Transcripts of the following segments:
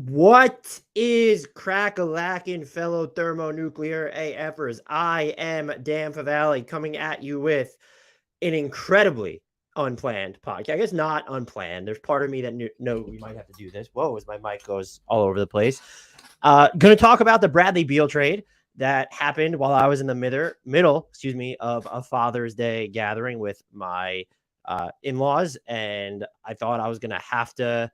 What is crack-a-lackin', fellow thermonuclear AFers? I am Dan Favale coming at you with an incredibly unplanned podcast. I guess not unplanned. There's part of me that know we might have to do this. Whoa, as my mic goes all over the place. Going to talk about the Bradley Beal trade that happened while I was in the middle, of a Father's Day gathering with my in-laws, and I thought I was going to have to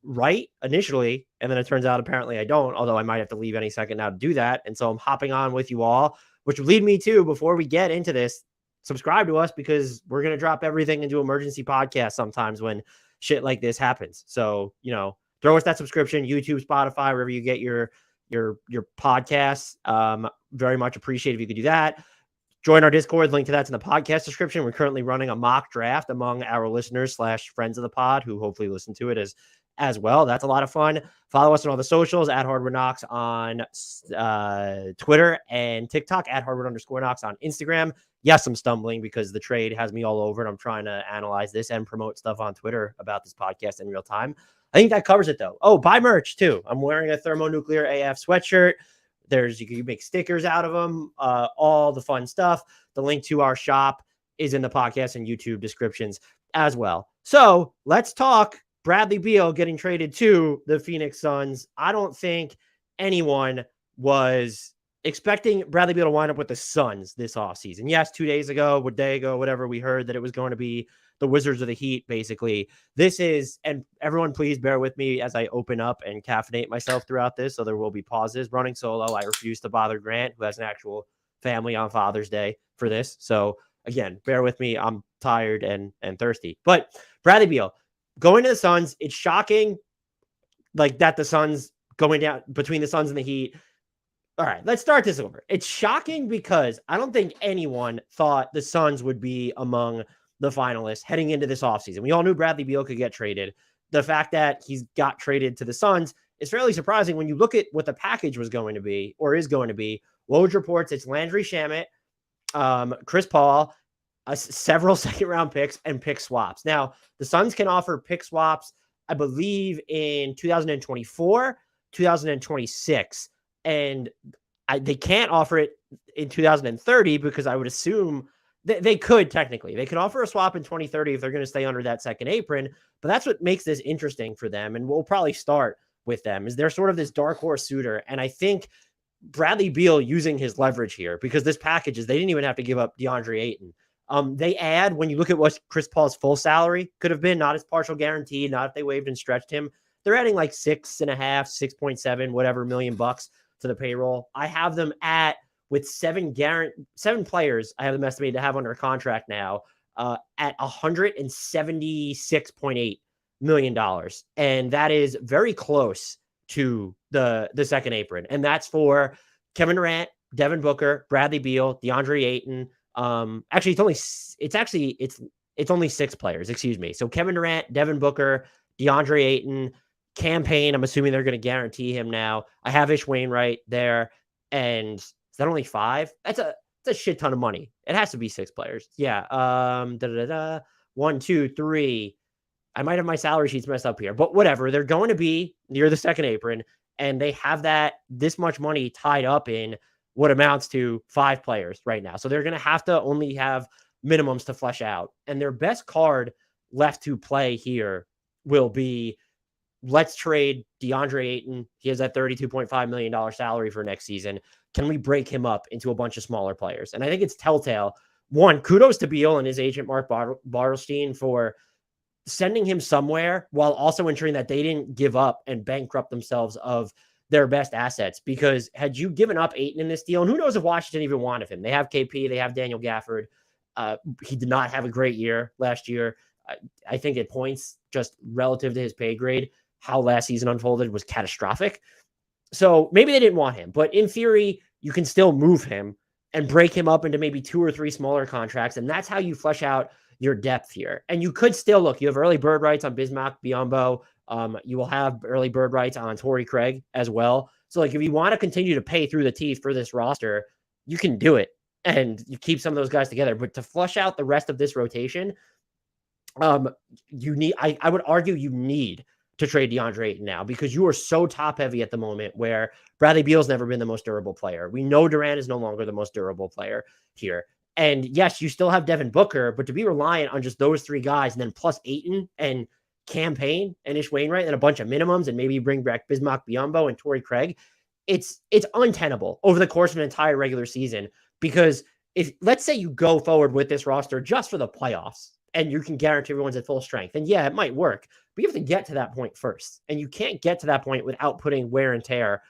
write initially, and then it turns out apparently I don't, although I might have to leave any second now to do that. And so I'm hopping on with you all, which would lead me to, before we get into this, subscribe to us, because we're going to drop everything into emergency podcasts sometimes when shit like this happens. So, throw us that subscription, YouTube, Spotify, wherever you get your podcasts. Very much appreciate if you could do that. Join our Discord. Link to that's in the podcast description. We're currently running a mock draft among our listeners / friends of the pod who hopefully listen to it as well. That's a lot of fun. Follow us on all the socials at HardwoodKnocks on Twitter and TikTok, at Hardwood_Knocks on Instagram. Yes, I'm stumbling because the trade has me all over, and I'm trying to analyze this and promote stuff on Twitter about this podcast in real time. I think that covers it, though. Oh, buy merch, too. I'm wearing a Thermonuclear AF sweatshirt. You can make stickers out of them, all the fun stuff. The link to our shop is in the podcast and YouTube descriptions as well. So let's talk Bradley Beal getting traded to the Phoenix Suns. I don't think anyone was expecting Bradley Beal to wind up with the Suns this offseason. Yes, 2 days ago, a day ago, whatever, we heard that it was going to be the Wizards of the Heat, basically. This is, and everyone please bear with me as I open up and caffeinate myself throughout this, so there will be pauses. Running solo, I refuse to bother Grant, who has an actual family on Father's Day, for this. So again, bear with me. I'm tired and thirsty. But Bradley Beal going to the Suns, it's shocking, like, that the Suns going down between the Suns and the Heat. All right, let's start this over. It's shocking because I don't think anyone thought the Suns would be among the finalists heading into this offseason. We all knew Bradley Beal could get traded. The fact that he's got traded to the Suns is fairly surprising when you look at what the package was going to be, or is going to be. Woj reports it's Landry Shamet, Chris Paul, several second-round picks, and pick swaps. Now, the Suns can offer pick swaps, I believe, in 2024, 2026, and they can't offer it in 2030 because I would assume they could technically. They could offer a swap in 2030 if they're going to stay under that second apron, but that's what makes this interesting for them, and we'll probably start with them, is they're sort of this dark horse suitor, and I think Bradley Beal using his leverage here, because this package is, they didn't even have to give up DeAndre Ayton. They add, when you look at what Chris Paul's full salary could have been, not his partial guarantee, not if they waived and stretched him, they're adding like 6.7 whatever million bucks to the payroll. I have them with seven players, I have them estimated to have under contract now at $176.8 million. And that is very close to the second apron. And that's for Kevin Durant, Devin Booker, Bradley Beal, DeAndre Ayton. Actually, it's only 6 players, excuse me. So Kevin Durant, Devin Booker, DeAndre Ayton, Campaign. I'm assuming they're going to guarantee him now. I have Ish Wainwright there. And is that only 5? That's a shit ton of money. It has to be 6 players. Yeah. 1, 2, 3. I might have my salary sheets messed up here, but whatever. They're going to be near the second apron, and they have this much money tied up in what amounts to 5 players right now. So they're going to have to only have minimums to flesh out. And their best card left to play here will be, let's trade DeAndre Ayton. He has that $32.5 million salary for next season. Can we break him up into a bunch of smaller players? And I think it's telltale. One, kudos to Beal and his agent, Mark Bartelstein, for sending him somewhere while also ensuring that they didn't give up and bankrupt themselves of their best assets. Because had you given up Ayton in this deal, and who knows if Washington even wanted him. They have KP, they have Daniel Gafford. He did not have a great year last year. I think at points, just relative to his pay grade, how last season unfolded was catastrophic. So maybe they didn't want him, but in theory, you can still move him and break him up into maybe 2 or 3 smaller contracts. And that's how you flesh out your depth here. And you could still look, you have early bird rights on Bismack Biyombo. You will have early bird rights on Torrey Craig as well. So like, if you want to continue to pay through the teeth for this roster, you can do it and you keep some of those guys together. But to flush out the rest of this rotation, I would argue you need to trade DeAndre Ayton now because you are so top heavy at the moment where Bradley Beal's never been the most durable player. We know Durant is no longer the most durable player here. And yes, you still have Devin Booker, but to be reliant on just those three guys and then plus Ayton and Campaign and Ish Wainwright and a bunch of minimums and maybe bring back Bismack Biyombo and Torrey Craig, it's untenable over the course of an entire regular season. Because if let's say you go forward with this roster just for the playoffs and you can guarantee everyone's at full strength, and yeah, it might work, but you have to get to that point first. And you can't get to that point without putting wear and tear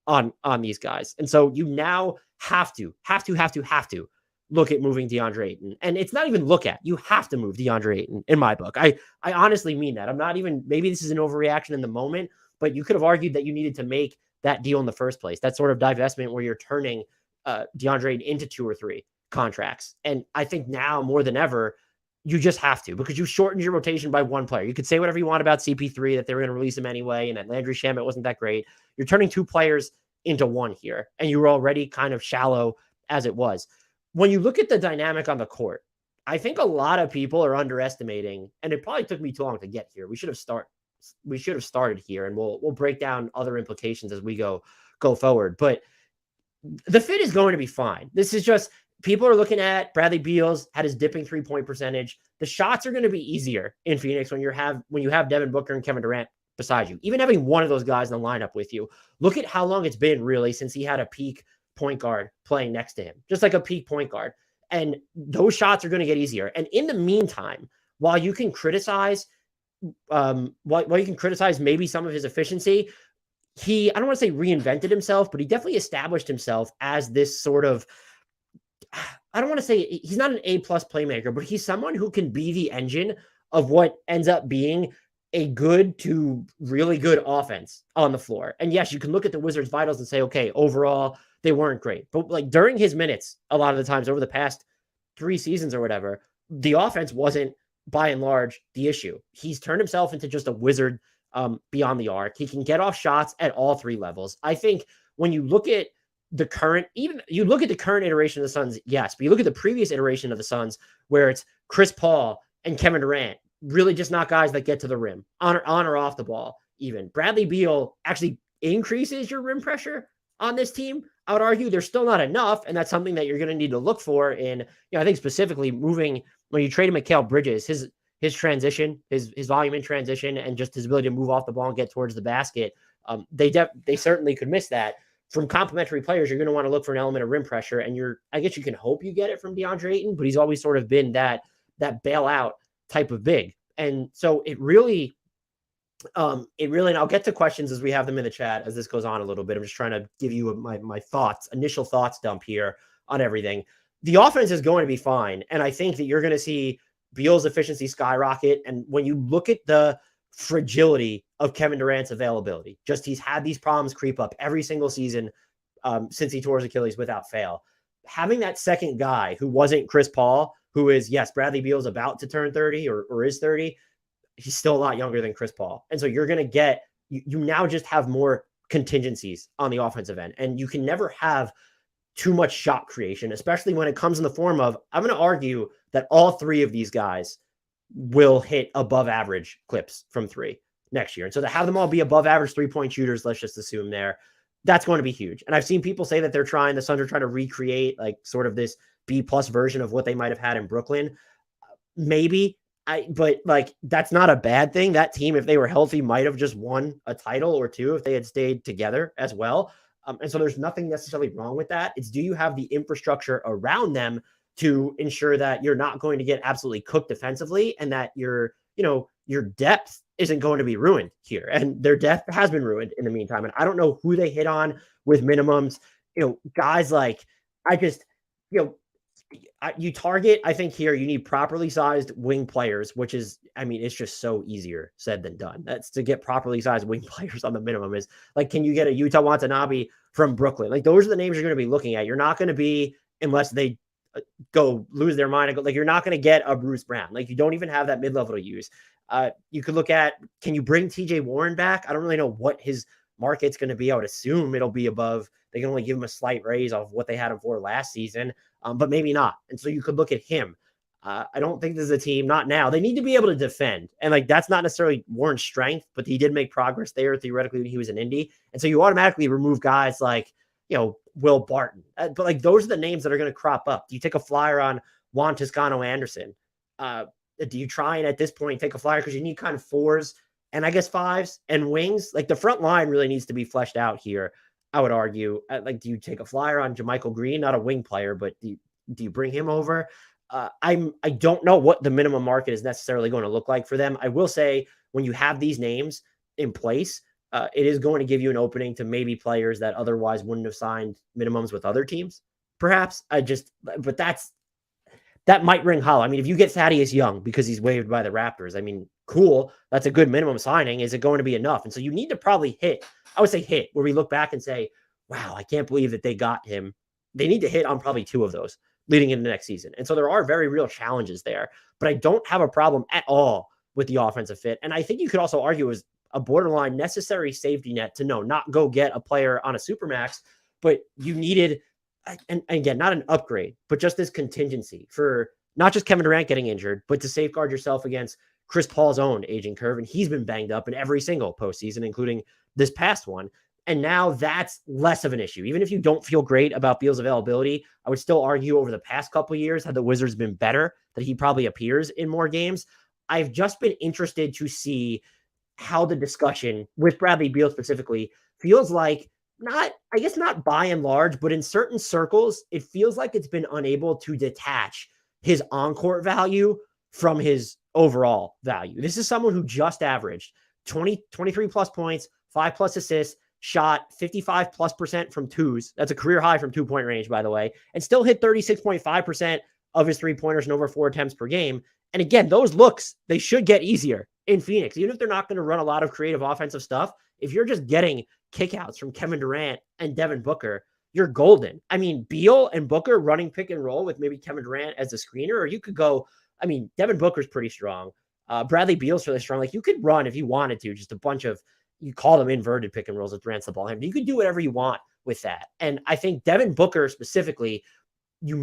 on these guys. And so you now have to look at moving DeAndre Ayton. And it's not even look at, you have to move DeAndre Ayton in my book. I honestly mean that. I'm not even, maybe this is an overreaction in the moment, but you could have argued that you needed to make that deal in the first place. That sort of divestment where you're turning DeAndre Ayton into 2 or 3 contracts. And I think now more than ever, you just have to, because you shortened your rotation by 1 player. You could say whatever you want about CP3, that they were going to release him anyway, and that Landry Shamet wasn't that great. You're turning 2 players into 1 here, and you were already kind of shallow as it was. When you look at the dynamic on the court, I think a lot of people are underestimating, and it probably took me too long to get here. We should have started here, and we'll break down other implications as we go forward. But the fit is going to be fine. This is just, people are looking at Bradley Beal's had his dipping 3-point percentage. The shots are going to be easier in Phoenix when you have Devin Booker and Kevin Durant beside you. Even having one of those guys in the lineup with you. Look at how long it's been really since he had a peak point guard playing next to him, just like a peak point guard. And those shots are going to get easier. And in the meantime, while you can criticize maybe some of his efficiency, I don't want to say reinvented himself, but he definitely established himself as this sort of, I don't want to say he's not an A+ playmaker, but he's someone who can be the engine of what ends up being a good to really good offense on the floor. And yes, you can look at the Wizards' vitals and say, okay, overall, they weren't great. But like during his minutes, a lot of the times over the past 3 seasons or whatever, the offense wasn't by and large the issue. He's turned himself into just a wizard beyond the arc. He can get off shots at all 3 levels. I think when you look at the current iteration of the Suns, yes, but you look at the previous iteration of the Suns where it's Chris Paul and Kevin Durant, really just not guys that get to the rim on or off the ball. Even Bradley Beal actually increases your rim pressure on this team. I would argue there's still not enough, and that's something that you're going to need to look for in, I think specifically moving when you trade Mikal Bridges, his transition, his volume in transition, and just his ability to move off the ball and get towards the basket. They certainly could miss that. From complementary players, you're going to want to look for an element of rim pressure, and I guess you can hope you get it from DeAndre Ayton, but he's always sort of been that bailout type of big. And so it really, and I'll get to questions as we have them in the chat as this goes on a little bit. I'm just trying to give you my initial thoughts dump here on everything. The offense is going to be fine. And I think that you're going to see Beal's efficiency skyrocket. And when you look at the fragility of Kevin Durant's availability, he's had these problems creep up every single season since he tore his Achilles without fail. Having that second guy who wasn't Chris Paul, who is, yes, Bradley Beal's about to turn 30 or is 30. He's still a lot younger than Chris Paul. And so you're going to get, you now just have more contingencies on the offensive end. And you can never have too much shot creation, especially when it comes in the form of, I'm going to argue that all 3 of these guys will hit above average clips from 3 next year. And so to have them all be above average 3-point shooters, let's just assume that's going to be huge. And I've seen people say that the Suns are trying to recreate like sort of this B+ version of what they might have had in Brooklyn. Maybe, but like, that's not a bad thing. That team, if they were healthy, might have just won a title or 2 if they had stayed together as well. And so there's nothing necessarily wrong with that. It's, do you have the infrastructure around them to ensure that you're not going to get absolutely cooked defensively and that your depth isn't going to be ruined here. And their depth has been ruined in the meantime. And I don't know who they hit on with minimums, guys like, you target, I think here you need properly sized wing players, which is, it's just so easier said than done. That's to get properly sized wing players on the minimum is like, can you get a Yuta Watanabe from Brooklyn? Like, those are the names you're going to be looking at. You're not going to be, unless they go lose their mind and go, like, you're not going to get a Bruce Brown. Like, you don't even have that mid-level to use. You could look at, can you bring TJ Warren back? I don't really know what his market's going to be. I would assume it'll be above. They can only give him a slight raise off what they had him for last season, but maybe not. And so you could look at him. I don't think this is a team, not now. They need to be able to defend. And like, that's not necessarily Warren's strength, but he did make progress there theoretically when he was in Indy. And so you automatically remove guys like, Will Barton. But like, those are the names that are going to crop up. Do you take a flyer on Juan Toscano Anderson? Do you try and at this point take a flyer because you need kind of fours and I guess fives and wings? Like, the front line really needs to be fleshed out here, I would argue. Like, do you take a flyer on JaMychal Green? Not a wing player, but do you bring him over? I don't know what the minimum market is necessarily going to look like for them. I will say, when you have these names in place, it is going to give you an opening to maybe players that otherwise wouldn't have signed minimums with other teams. Perhaps but that might ring hollow. I mean, if you get Thaddeus Young because he's waived by the Raptors, I mean, cool. That's a good minimum signing. Is it going to be enough? And so you need to probably hit, where we look back and say, wow, I can't believe that they got him. They need to hit on probably two of those leading into next season. And so there are very real challenges there, but I don't have a problem at all with the offensive fit. And I think you could also argue it was a borderline necessary safety net to not go get a player on a supermax, but you needed, and again, not an upgrade, but just this contingency for not just Kevin Durant getting injured, but to safeguard yourself against Chris Paul's own aging curve. And he's been banged up in every single postseason, including this past one. And now that's less of an issue. Even if you don't feel great about Beal's availability, I would still argue over the past couple of years, had the Wizards been better, that he probably appears in more games. I've just been interested to see how the discussion with Bradley Beal specifically feels like, not by and large, but in certain circles, it feels like it's been unable to detach his on-court value from his overall value. This is someone who just averaged 23 plus points, 5 plus assists, shot 55+% from twos. That's a career high from 2-point range, by the way, and still hit 36.5% of his 3-pointers and over 4 attempts per game. And again, those looks, they should get easier in Phoenix, even if they're not going to run a lot of creative offensive stuff. If you're just getting kickouts from Kevin Durant and Devin Booker, you're golden. I mean, Beal and Booker running pick and roll with maybe Kevin Durant as a screener, or you could go, I mean, Devin Booker's pretty strong. Bradley Beal's really strong. Like, you could run, if you wanted to, just a bunch of, you call them inverted pick and rolls with Durant's the ball handler. You could do whatever you want with that. And I think Devin Booker specifically, you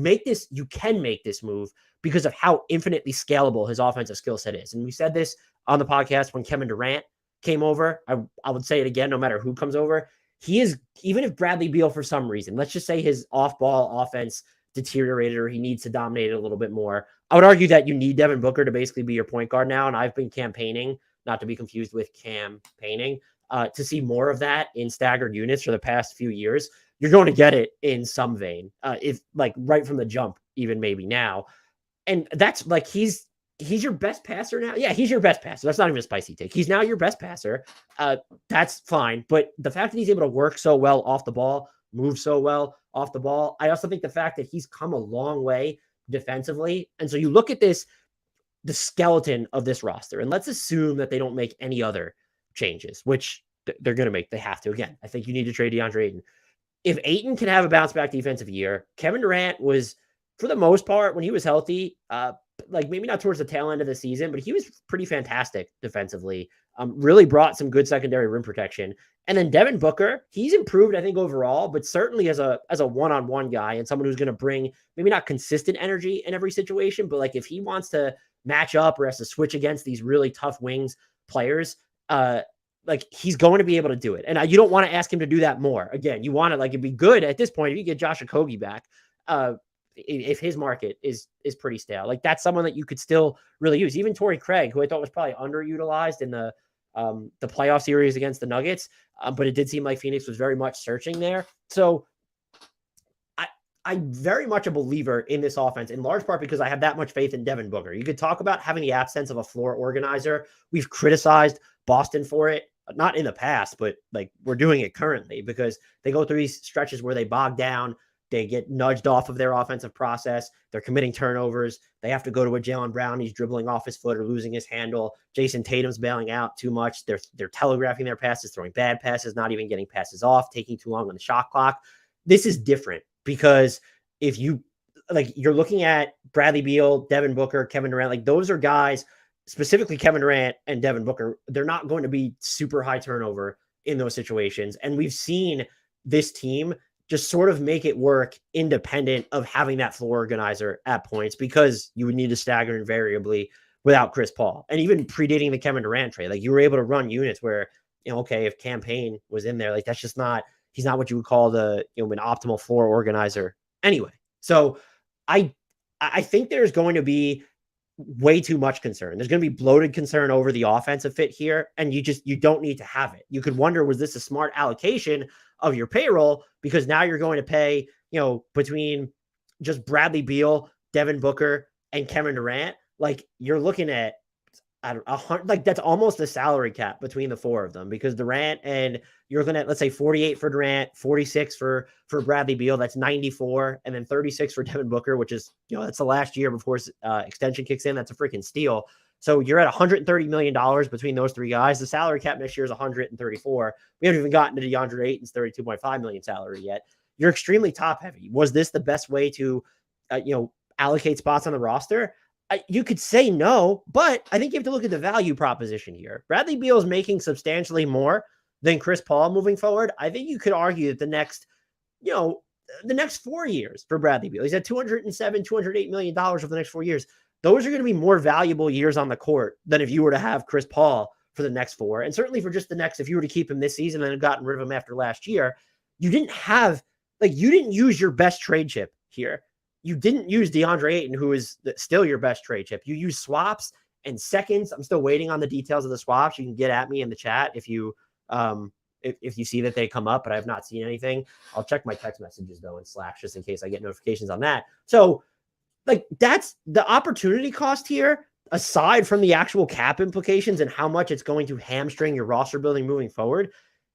can make this move because of how infinitely scalable his offensive skill set is. And we said this on the podcast when Kevin Durant came over. I would say it again, no matter who comes over. He is, even if Bradley Beal, for some reason, let's just say his off-ball offense deteriorated or he needs to dominate it a little bit more, I would argue that you need Devin Booker to basically be your point guard now. And I've been campaigning, not to be confused with campaigning, to see more of that in staggered units for the past few years. You're going to get it in some vein, if like right from the jump, even maybe now. And that's like, he's your best passer now. Yeah, he's your best passer. That's not even a spicy take. He's now your best passer. That's fine. But the fact that he's able to work so well off the ball, move so well off the ball, I also think the fact that he's come a long way defensively. And so you look at the skeleton of this roster, and let's assume that they don't make any other changes, which they're going to make. They have to. Again, I think you need to trade DeAndre Ayton. If Ayton can have a bounce back defensive year, Kevin Durant was, for the most part, when he was healthy, like maybe not towards the tail end of the season, but he was pretty fantastic defensively. Really brought some good secondary rim protection. And then Devin Booker, he's improved, I think, overall, but certainly as a one-on-one guy and someone who's going to bring maybe not consistent energy in every situation, but like if he wants to match up or has to switch against these really tough wings players, like he's going to be able to do it. And you don't want to ask him to do that more. Again, you want to, like, it'd be good at this point if you get Josh Okogie back. If his market is pretty stale, like that's someone that you could still really use. Even Torrey Craig, who I thought was probably underutilized in the playoff series against the Nuggets, but it did seem like Phoenix was very much searching there. So I'm very much a believer in this offense, in large part because I have that much faith in Devin Booker. You could talk about having the absence of a floor organizer. We've criticized Boston for it, not in the past, but like we're doing it currently because they go through these stretches where they bog down. They get nudged off of their offensive process. They're committing turnovers. They have to go to a Jaylen Brown. He's dribbling off his foot or losing his handle. Jason Tatum's bailing out too much. They're telegraphing their passes, throwing bad passes, not even getting passes off, taking too long on the shot clock. This is different because if you're looking at Bradley Beal, Devin Booker, Kevin Durant, like those are guys, specifically Kevin Durant and Devin Booker, they're not going to be super high turnover in those situations. And we've seen this team just sort of make it work independent of having that floor organizer at points, because you would need to stagger invariably without Chris Paul. And even predating the Kevin Durant trade, like you were able to run units where, okay, if Campaign was in there, like that's just not, he's not what you would call the, an optimal floor organizer anyway. So I think there's going to be way too much concern. There's going to be bloated concern over the offensive fit here. And you don't need to have it. You could wonder, was this a smart allocation of your payroll? Because now you're going to pay, between just Bradley Beal, Devin Booker, and Kevin Durant, like you're looking at, like that's almost a salary cap between the four of them, because Durant, and you're looking at, let's say 48 for Durant, 46 for Bradley Beal. That's 94. And then 36 for Devin Booker, which is, that's the last year before his extension kicks in. That's a freaking steal. So you're at $130 million between those three guys. The salary cap next year is 134. We haven't even gotten to DeAndre Ayton's $32.5 million salary yet. You're extremely top heavy. Was this the best way to, allocate spots on the roster? You could say no, but I think you have to look at the value proposition here. Bradley Beal is making substantially more than Chris Paul moving forward. I think you could argue that the next 4 years for Bradley Beal, he's at $208 million over the next 4 years. Those are going to be more valuable years on the court than if you were to have Chris Paul for the next 4. And certainly for just the next, if you were to keep him this season and have gotten rid of him after last year, you didn't use your best trade chip here. You didn't use DeAndre Ayton, who is still your best trade chip. You use swaps and seconds. I'm still waiting on the details of the swaps. You can get at me in the chat if you see that they come up, but I have not seen anything. I'll check my text messages though in Slack just in case I get notifications on that. So like that's the opportunity cost here, aside from the actual cap implications and how much it's going to hamstring your roster building moving forward.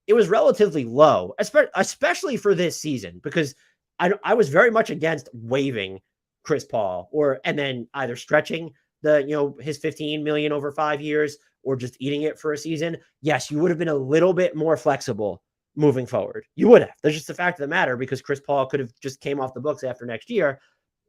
It was relatively low, especially for this season, because I was very much against waiving Chris Paul and then either stretching his $15 million over 5 years or just eating it for a season. Yes, you would have been a little bit more flexible moving forward. You would have. That's just the fact of the matter, because Chris Paul could have just came off the books after next year,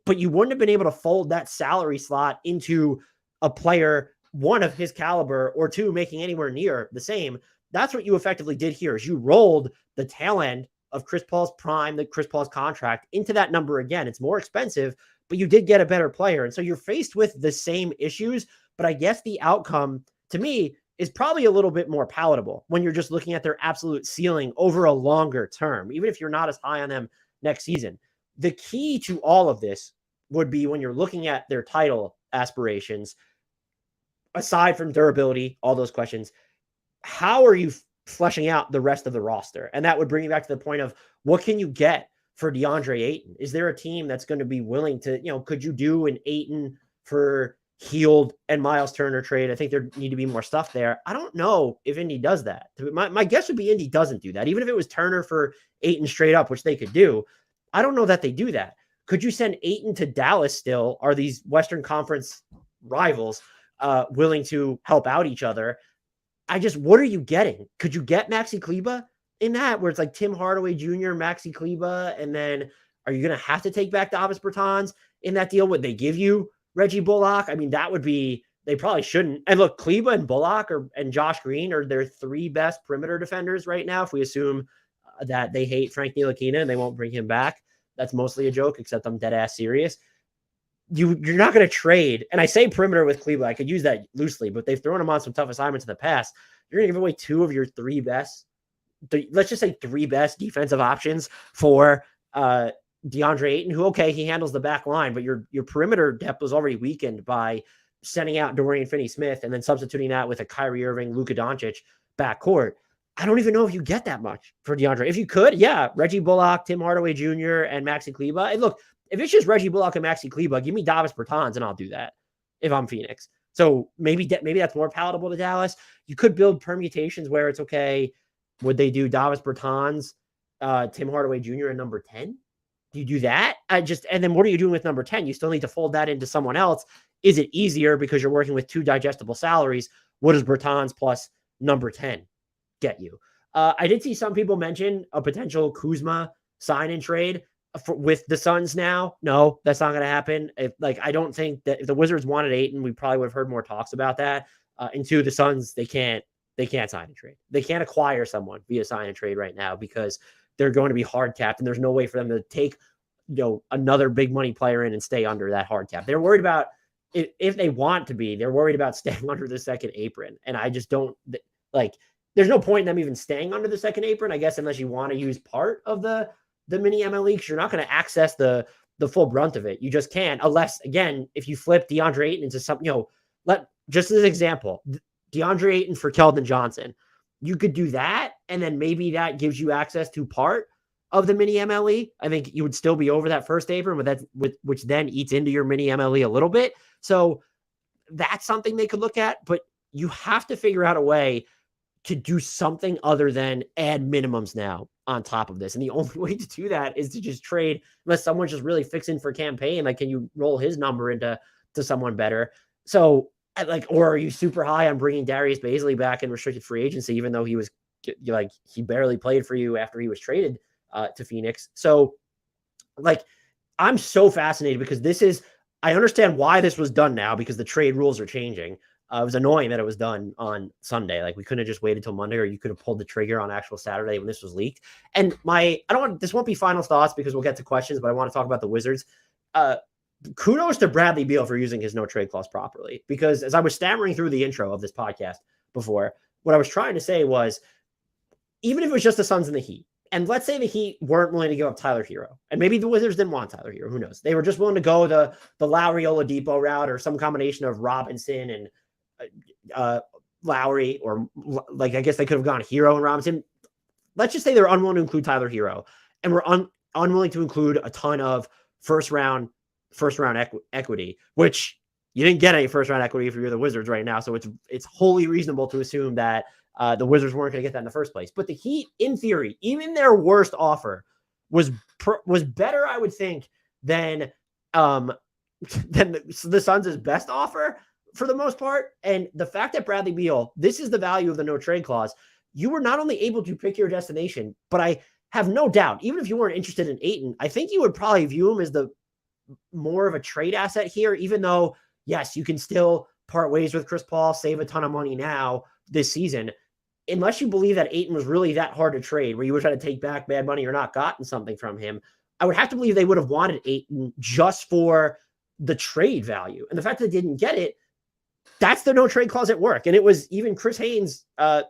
but you wouldn't have been able to fold that salary slot into a player, one of his caliber, or two making anywhere near the same. That's what you effectively did here, is you rolled the tail end of Chris Paul's prime, the Chris Paul's contract, into that number again. It's more expensive, but you did get a better player. And so you're faced with the same issues, but I guess the outcome to me is probably a little bit more palatable when you're just looking at their absolute ceiling over a longer term, even if you're not as high on them next season. The key to all of this would be, when you're looking at their title aspirations, aside from durability, all those questions, how are you fleshing out the rest of the roster? And that would bring you back to the point of, what can you get for DeAndre Ayton? Is there a team that's going to be willing to, could you do an Ayton for Hield and Miles Turner trade? I think there need to be more stuff there. I don't know if Indy does that. My guess would be Indy doesn't do that. Even if it was Turner for Ayton straight up, which they could do, I don't know that they do that. Could you send Ayton to Dallas still? Are these Western Conference rivals willing to help out each other? What are you getting? Could you get Maxi Kleber in that, where it's like Tim Hardaway Jr., Maxi Kleber, and then are you going to have to take back Davis Bertans in that deal? Would they give you Reggie Bullock? I mean, that would be, they probably shouldn't. And look, Kleber and Bullock and Josh Green are their 3 best perimeter defenders right now. If we assume that they hate Frank Ntilikina and they won't bring him back, that's mostly a joke, except I'm dead ass serious. You're not going to trade. And I say perimeter with Cleveland. I could use that loosely, but they've thrown him on some tough assignments in the past. You're going to give away 2 of your 3 best, let's just say 3 best defensive options for DeAndre Ayton, who, okay, he handles the back line, but your perimeter depth was already weakened by sending out Dorian Finney-Smith and then substituting that with a Kyrie Irving, Luka Doncic backcourt. I don't even know if you get that much for DeAndre. If you could, yeah, Reggie Bullock, Tim Hardaway Jr., and Maxi Kleber. And look, if it's just Reggie Bullock and Maxi Kleber, give me Davis Bertans and I'll do that if I'm Phoenix. So maybe that's more palatable to Dallas. You could build permutations where it's okay. Would they do Davis Bertans, Tim Hardaway Jr. and number 10? Do you do that? And then what are you doing with number 10? You still need to fold that into someone else. Is it easier because you're working with 2 digestible salaries? What does Bertans plus number 10 get you? I did see some people mention a potential Kuzma sign and trade with the Suns now. No, that's not going to happen. I don't think that if the Wizards wanted Ayton, we probably would have heard more talks about that. And 2, the Suns, they can't sign and trade. They can't acquire someone via sign and trade right now because they're going to be hard capped, and there's no way for them to take, another big money player in and stay under that hard cap. They're worried about, if they want to be, they're worried about staying under the second apron. And I just don't like, there's no point in them even staying under the second apron, I guess, unless you want to use part of the mini MLE, because you're not going to access the full brunt of it. You just can't, unless, again, if you flip DeAndre Ayton into something, just as an example, DeAndre Ayton for Keldon Johnson, you could do that, and then maybe that gives you access to part of the mini MLE. I think you would still be over that first apron, but which then eats into your mini MLE a little bit. So that's something they could look at, but you have to figure out a way to do something other than add minimums now on top of this. And the only way to do that is to just trade, unless someone's just really fixing for campaign. Like, can you roll his number into someone better? So, or are you super high on bringing Darius Bazley back in restricted free agency, even though he barely played for you after he was traded to Phoenix? So, I'm so fascinated, because I understand why this was done now, because the trade rules are changing. It was annoying that it was done on Sunday. Like, we couldn't have just waited till Monday, or you could have pulled the trigger on actual Saturday when this was leaked. And this won't be final thoughts, because we'll get to questions, but I want to talk about the Wizards. Kudos to Bradley Beal for using his no trade clause properly, because as I was stammering through the intro of this podcast before, what I was trying to say was, even if it was just the Suns and the Heat, and let's say the Heat weren't willing to give up Tyler Hero, and maybe the Wizards didn't want Tyler Hero, who knows? They were just willing to go the Lowry Oladipo route, or some combination of Robinson and Lowry, or I guess they could have gone Hero and Robinson. Let's just say they're unwilling to include Tyler Hero, and we're unwilling to include a ton of first round equity, which you didn't get any first round equity if you're the Wizards right now. So it's wholly reasonable to assume that the Wizards weren't going to get that in the first place. But the Heat, in theory, even their worst offer was better, I would think, than the Suns' best offer for the most part. And the fact that Bradley Beal, this is the value of the no trade clause. You were not only able to pick your destination, but I have no doubt, even if you weren't interested in Ayton, I think you would probably view him as the more of a trade asset here, even though, yes, you can still part ways with Chris Paul, save a ton of money now this season. Unless you believe that Ayton was really that hard to trade, where you were trying to take back bad money or not gotten something from him, I would have to believe they would have wanted Ayton just for the trade value. And the fact that they didn't get it, that's the no trade clause at work. And it was even Chris Haynes,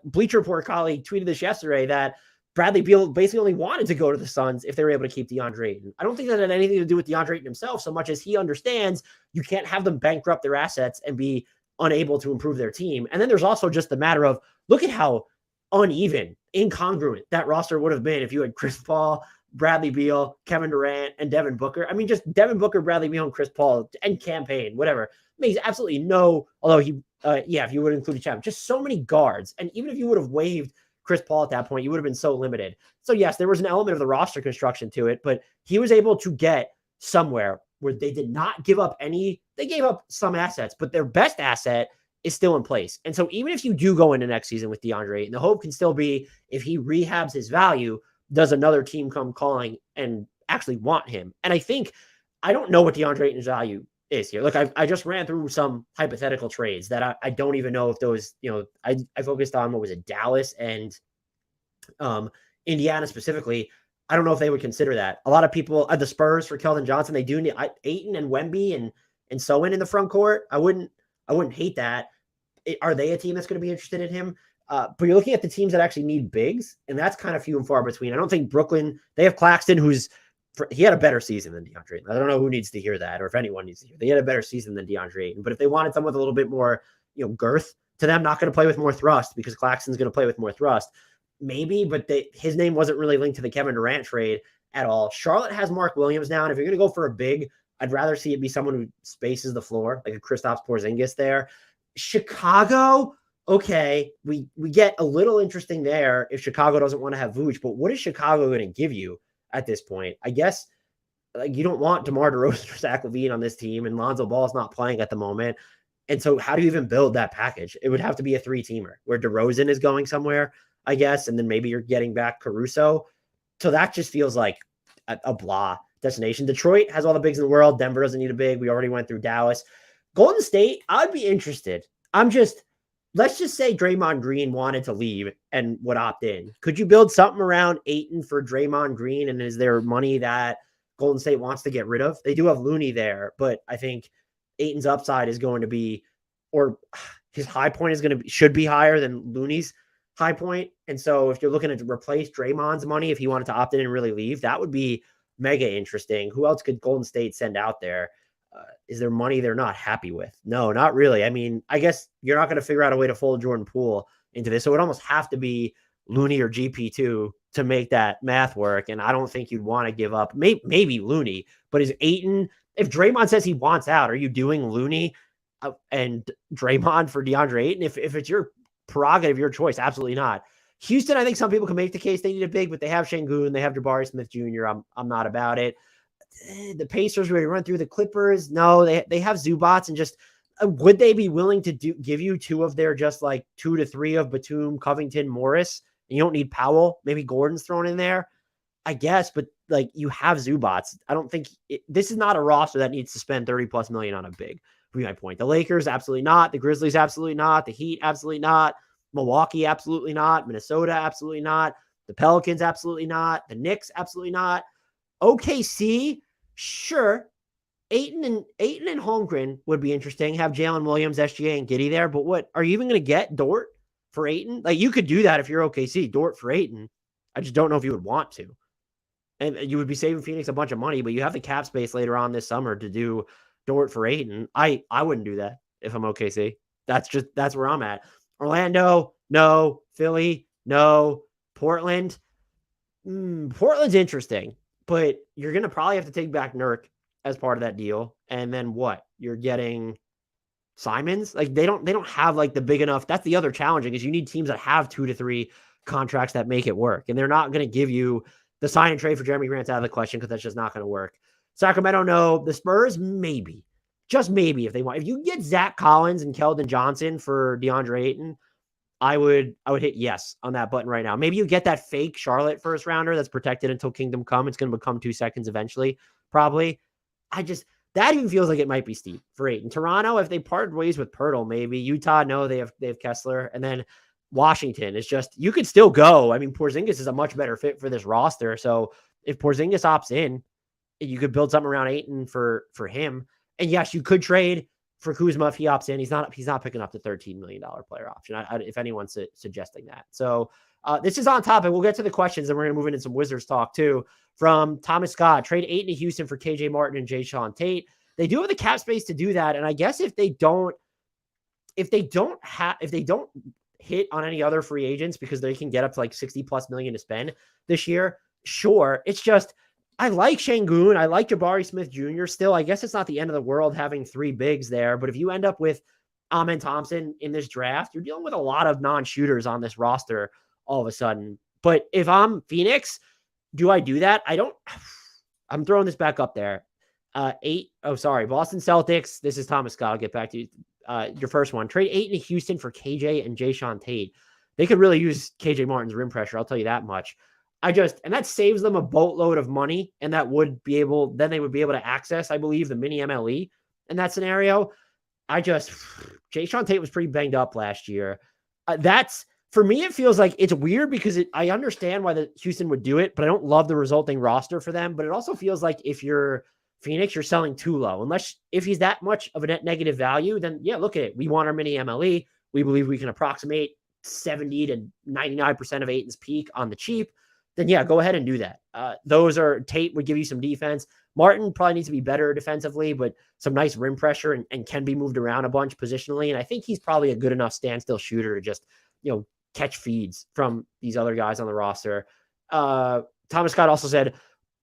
Bleacher Report colleague, tweeted this yesterday, that Bradley Beal basically only wanted to go to the Suns if they were able to keep DeAndre Ayton. I don't think that had anything to do with DeAndre Ayton himself, so much as he understands you can't have them bankrupt their assets and be unable to improve their team. And then there's also just the matter of, look at how uneven, incongruent that roster would have been if you had Chris Paul, Bradley Beal, Kevin Durant, and Devin Booker. I mean, just Devin Booker, Bradley Beal, and Chris Paul, and campaign, whatever. Makes absolutely no, although if you would include a champ, just so many guards. And even if you would have waived Chris Paul at that point, you would have been so limited. So yes, there was an element of the roster construction to it, but he was able to get somewhere where they did not give up they gave up some assets, but their best asset is still in place. And so even if you do go into next season with DeAndre Ayton, the hope can still be, if he rehabs his value, does another team come calling and actually want him? And I don't know what DeAndre Ayton's value is here. Look, I just ran through some hypothetical trades that I don't even know if those, I focused on, what was it, Dallas and Indiana specifically. I don't know if they would consider that. A lot of people, the Spurs for Keldon Johnson, they do need Ayton and Wemby and so in the front court. I wouldn't hate that. Are they a team that's going to be interested in him? But you're looking at the teams that actually need bigs, and that's kind of few and far between. I don't think Brooklyn, they have Claxton, he had a better season than DeAndre Ayton. I don't know who needs to hear that, or if anyone needs to hear. They had a better season than DeAndre Ayton. But if they wanted someone with a little bit more, girth to them, not going to play with more thrust, because Claxton's going to play with more thrust, maybe. But his name wasn't really linked to the Kevin Durant trade at all. Charlotte has Mark Williams now, and if you're going to go for a big, I'd rather see it be someone who spaces the floor, like a Kristaps Porzingis there. Chicago, okay, we get a little interesting there if Chicago doesn't want to have Vooch, but what is Chicago going to give you at this point? I guess you don't want DeMar DeRozan or Zach LaVine on this team, and Lonzo Ball is not playing at the moment. And so how do you even build that package? It would have to be a 3-teamer where DeRozan is going somewhere, I guess, and then maybe you're getting back Caruso. So that just feels like a blah destination. Detroit has all the bigs in the world. Denver doesn't need a big. We already went through Dallas. Golden State, I'd be interested. let's just say Draymond Green wanted to leave and would opt in. Could you build something around Ayton for Draymond Green? And is there money that Golden State wants to get rid of? They do have Looney there, but I think Ayton's upside is going to be, or his high point is going to be, should be higher than Looney's high point. And so if you're looking to replace Draymond's money, if he wanted to opt in and really leave, that would be mega interesting. Who else could Golden State send out there? Is there money they're not happy with? No, not really. I mean, I guess you're not going to figure out a way to fold Jordan Poole into this. So it would almost have to be Looney or GP2 to make that math work. And I don't think you'd want to give up maybe Looney, but is Ayton, if Draymond says he wants out, are you doing Looney and Draymond for DeAndre Ayton? If it's your prerogative, your choice, absolutely not. Houston, I think some people can make the case they need a big, but they have Şengün, they have Jabari Smith Jr. I'm not about it. The Pacers ready to run through the Clippers. No, they have Zubats, and just would they be willing to give you two of their just like 2 to 3 of Batum, Covington, Morris, and you don't need Powell. Maybe Gordon's thrown in there, I guess, but like you have Zubats. I don't think this is not a roster that needs to spend 30 plus million on a big. Be my point. The Lakers, absolutely not. The Grizzlies, absolutely not. The Heat, absolutely not. Milwaukee, absolutely not. Minnesota, absolutely not. The Pelicans, absolutely not. The Knicks, absolutely not. OKC, sure. Ayton and Holmgren would be interesting. Have Jalen Williams, SGA, and Giddey there. But what are you even going to get Dort for Ayton? Like you could do that if you're OKC. Dort for Ayton. I just don't know if you would want to. And you would be saving Phoenix a bunch of money, but you have the cap space later on this summer to do Dort for Ayton. I wouldn't do that if I'm OKC. That's where I'm at. Orlando, no. Philly, no. Portland. Portland's interesting. But you're going to probably have to take back Nurk as part of that deal. And then what? You're getting Simons? Like they don't have like the big enough. That's the other challenging is you need teams that have 2 to 3 contracts that make it work. And they're not going to give you the sign and trade for Jeremy Grant's out of the question because that's just not going to work. Sacramento, no. The Spurs, maybe. Just maybe if they want. If you get Zach Collins and Keldon Johnson for DeAndre Ayton, I would hit yes on that button right now. Maybe you get that fake Charlotte first rounder that's protected until Kingdom Come. It's going to become 2 seconds eventually, probably. That even feels like it might be steep for Ayton. Toronto, if they part ways with Pirtle, maybe. Utah, no, they have Kessler. And then Washington is just, you could still go. I mean, Porzingis is a much better fit for this roster. So if Porzingis opts in, you could build something around Ayton for him. And yes, you could trade for Kuzma if he opts in. He's not picking up the $13 million player option, if anyone's suggesting that. So this is on topic. We'll get to the questions, and we're going to move into some Wizards talk too. From Thomas Scott, trade Ayton to Houston for KJ Martin and Jae'Sean Tate. They do have the cap space to do that. And I guess if they don't hit on any other free agents because they can get up to like 60 plus million to spend this year, sure. It's just, I like Şengün. I like Jabari Smith Jr. still. I guess it's not the end of the world having 3 bigs there, but if you end up with Amen Thompson in this draft, you're dealing with a lot of non-shooters on this roster all of a sudden. But if I'm Phoenix, do I do that? I'm throwing this back up there. Boston Celtics. This is Thomas Scott. I'll get back to you. Your first one. Trade Ayton to Houston for KJ and Jae'Sean Tate. They could really use KJ Martin's rim pressure. I'll tell you that much. And that saves them a boatload of money, and they would be able to access, I believe, the mini MLE in that scenario. Jae'Sean Tate was pretty banged up last year. For me, it feels like it's weird because I understand why the Houston would do it, but I don't love the resulting roster for them. But it also feels like if you're Phoenix, you're selling too low. If he's that much of a net negative value, then yeah, look at it. We want our mini MLE. We believe we can approximate 70 to 99% of Ayton's peak on the cheap. Then yeah, go ahead and do that. Tate would give you some defense. Martin probably needs to be better defensively, but some nice rim pressure and can be moved around a bunch positionally. And I think he's probably a good enough standstill shooter to just, catch feeds from these other guys on the roster. Thomas Scott also said,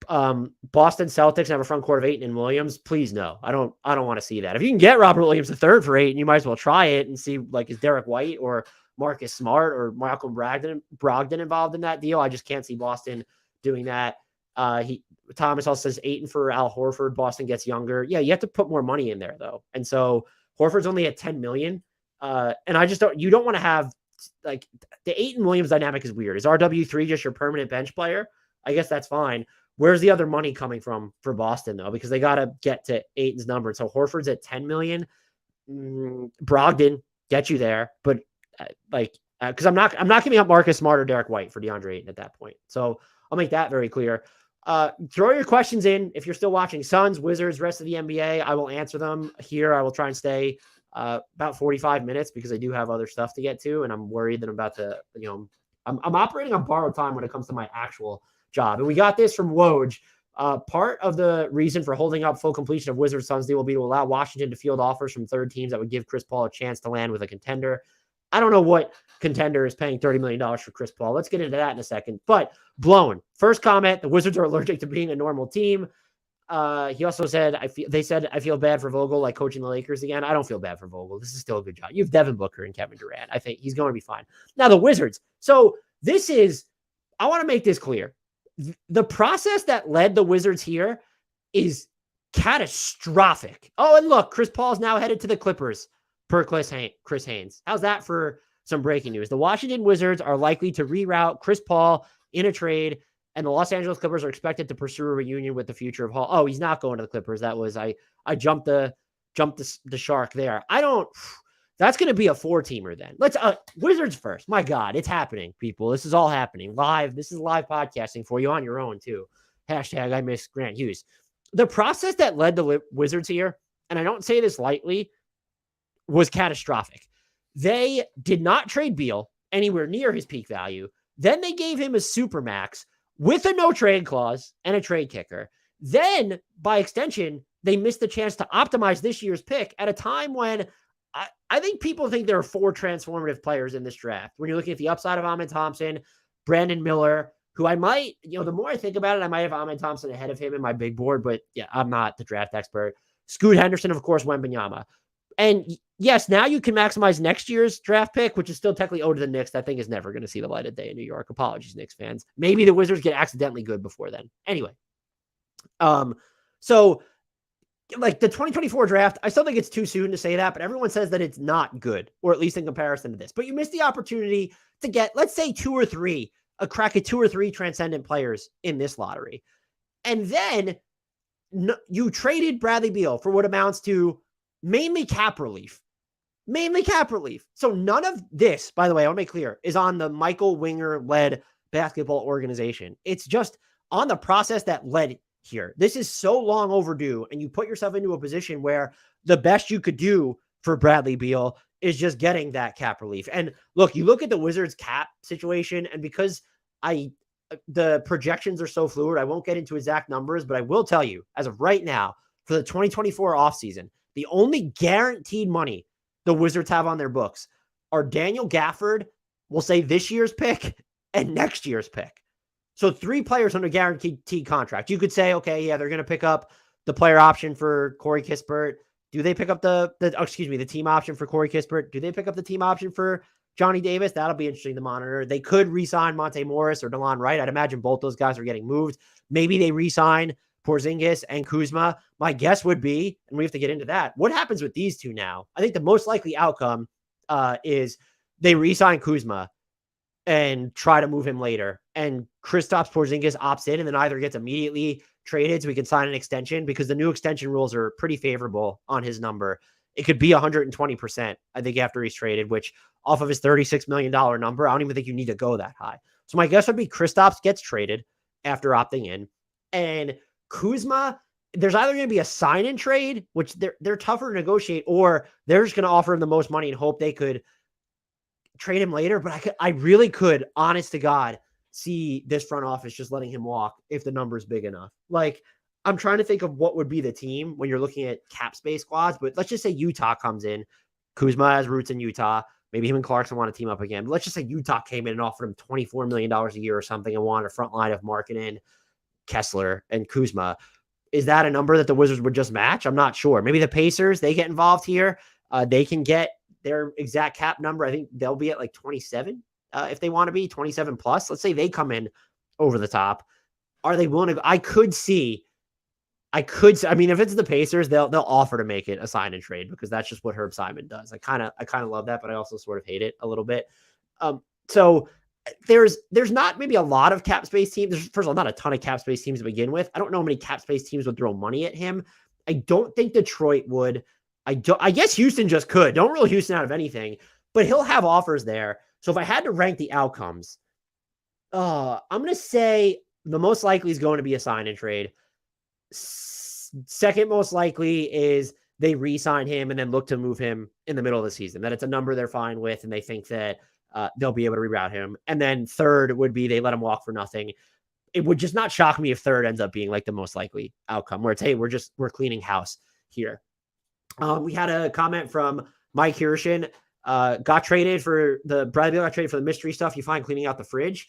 Boston Celtics have a front court of Ayton and Williams. Please no. I don't want to see that. If you can get Robert Williams III for Ayton, you might as well try it and see is Derek White or Marcus Smart or Malcolm Brogdon involved in that deal. I just can't see Boston doing that. Thomas also says Ayton for Al Horford. Boston gets younger. Yeah, you have to put more money in there though. And so Horford's only at 10 million. And you don't want to have the Ayton Williams dynamic is weird. Is RW3 just your permanent bench player? I guess that's fine. Where's the other money coming from for Boston though? Because they got to get to Ayton's number. So Horford's at 10 million. Brogdon get you there, but Because I'm not giving up Marcus Smart or Derek White for DeAndre Ayton at that point. So I'll make that very clear. Throw your questions in if you're still watching. Suns, Wizards, rest of the NBA. I will answer them here. I will try and stay about 45 minutes because I do have other stuff to get to, and I'm worried that I'm about to, I'm operating on borrowed time when it comes to my actual job. And we got this from Woj. Part of the reason for holding up full completion of Wizards Suns deal will be to allow Washington to field offers from third teams that would give Chris Paul a chance to land with a contender. I don't know what contender is paying $30 million for Chris Paul. Let's get into that in a second. But blown. First comment, the Wizards are allergic to being a normal team. He also said, I feel bad for Vogel, like coaching the Lakers again. I don't feel bad for Vogel. This is still a good job. You have Devin Booker and Kevin Durant. I think he's going to be fine. Now the Wizards. So I want to make this clear. The process that led the Wizards here is catastrophic. Oh, and look, Chris Paul's now headed to the Clippers per Chris Haynes. How's that for some breaking news? The Washington Wizards are likely to reroute Chris Paul in a trade, and the Los Angeles Clippers are expected to pursue a reunion with the future of Hall. Oh, he's not going to the Clippers. That was, I jumped the shark there. That's going to be a 4-teamer then. Let's Wizards first. My God, it's happening, people. This is all happening live. This is live podcasting for you on your own too. Hashtag I miss Grant Hughes. The process that led the Wizards here, and I don't say this lightly, was catastrophic. They did not trade Beal anywhere near his peak value. Then they gave him a supermax with a no trade clause and a trade kicker. Then, by extension, they missed the chance to optimize this year's pick at a time when I think people think there are 4 transformative players in this draft. When you're looking at the upside of Ahmed Thompson, Brandon Miller, who I might, the more I think about it, I might have Ahmed Thompson ahead of him in my big board, but yeah, I'm not the draft expert. Scoot Henderson, of course, Wembanyama. And yes, now you can maximize next year's draft pick, which is still technically owed to the Knicks. I think is never going to see the light of day in New York. Apologies, Knicks fans. Maybe the Wizards get accidentally good before then. Anyway, so like the 2024 draft, I still think it's too soon to say that, but everyone says that it's not good, or at least in comparison to this. But you missed the opportunity to get, let's say, 2 or 3 transcendent players in this lottery. And then you traded Bradley Beal for what amounts to mainly cap relief. So none of this, by the way, I want to make clear, is on the Michael Winger-led basketball organization. It's just on the process that led here. This is so long overdue, and you put yourself into a position where the best you could do for Bradley Beal is just getting that cap relief. And look, you look at the Wizards cap situation, and because the projections are so fluid, I won't get into exact numbers, but I will tell you, as of right now, for the 2024 offseason, the only guaranteed money the Wizards have on their books are Daniel Gafford, we'll say this year's pick, and next year's pick. So 3 players under guaranteed contract. You could say, okay, yeah, they're going to pick up the player option for Corey Kispert. Do they pick up the team option for Corey Kispert? Do they pick up the team option for Johnny Davis? That'll be interesting to monitor. They could re-sign Monte Morris or DeLon Wright. I'd imagine both those guys are getting moved. Maybe they re-sign Porzingis and Kuzma. My guess would be, and we have to get into that, what happens with these two now? I think the most likely outcome is they re-sign Kuzma and try to move him later. And Kristaps Porzingis opts in and then either gets immediately traded so we can sign an extension, because the new extension rules are pretty favorable on his number. It could be 120%, I think, after he's traded, which off of his $36 million number, I don't even think you need to go that high. So my guess would be Kristaps gets traded after opting in. And Kuzma, there's either going to be a sign-in trade, which they're tougher to negotiate, or they're just going to offer him the most money and hope they could trade him later. But I really could, honest to God, see this front office just letting him walk if the number's big enough. Like, I'm trying to think of what would be the team when you're looking at cap space squads, but let's just say Utah comes in. Kuzma has roots in Utah. Maybe him and Clarkson want to team up again. But let's just say Utah came in and offered him $24 million a year or something and wanted a front line of Markkanen, Kessler, and Kuzma. Is that a number that the Wizards would just match? I'm not sure. Maybe the Pacers, they get involved here. They can get their exact cap number. I think they'll be at like 27 if they want to be 27 plus. Let's say they come in over the top. Are they willing to go? I mean, if it's the Pacers, they'll offer to make it a sign and trade, because that's just what Herb Simon does. I kind of love that, but I also sort of hate it a little bit. So there's not maybe a lot of cap space teams. There's, first of all, not a ton of cap space teams to begin with. I don't know how many cap space teams would throw money at him. I don't think Detroit would. I guess Houston just could. Don't rule Houston out of anything. but he'll have offers there. So if I had to rank the outcomes, I'm going to say the most likely is going to be a sign and trade. Second most likely is they re-sign him and then look to move him in the middle of the season, that it's a number they're fine with and they think that they'll be able to reroute him. And then third would be they let him walk for nothing. It would just not shock me if third ends up being like the most likely outcome, where it's, hey, we're cleaning house here. We had a comment from Mike Hirschen. Got traded for the Bradley Beal, got traded for the mystery stuff you find cleaning out the fridge.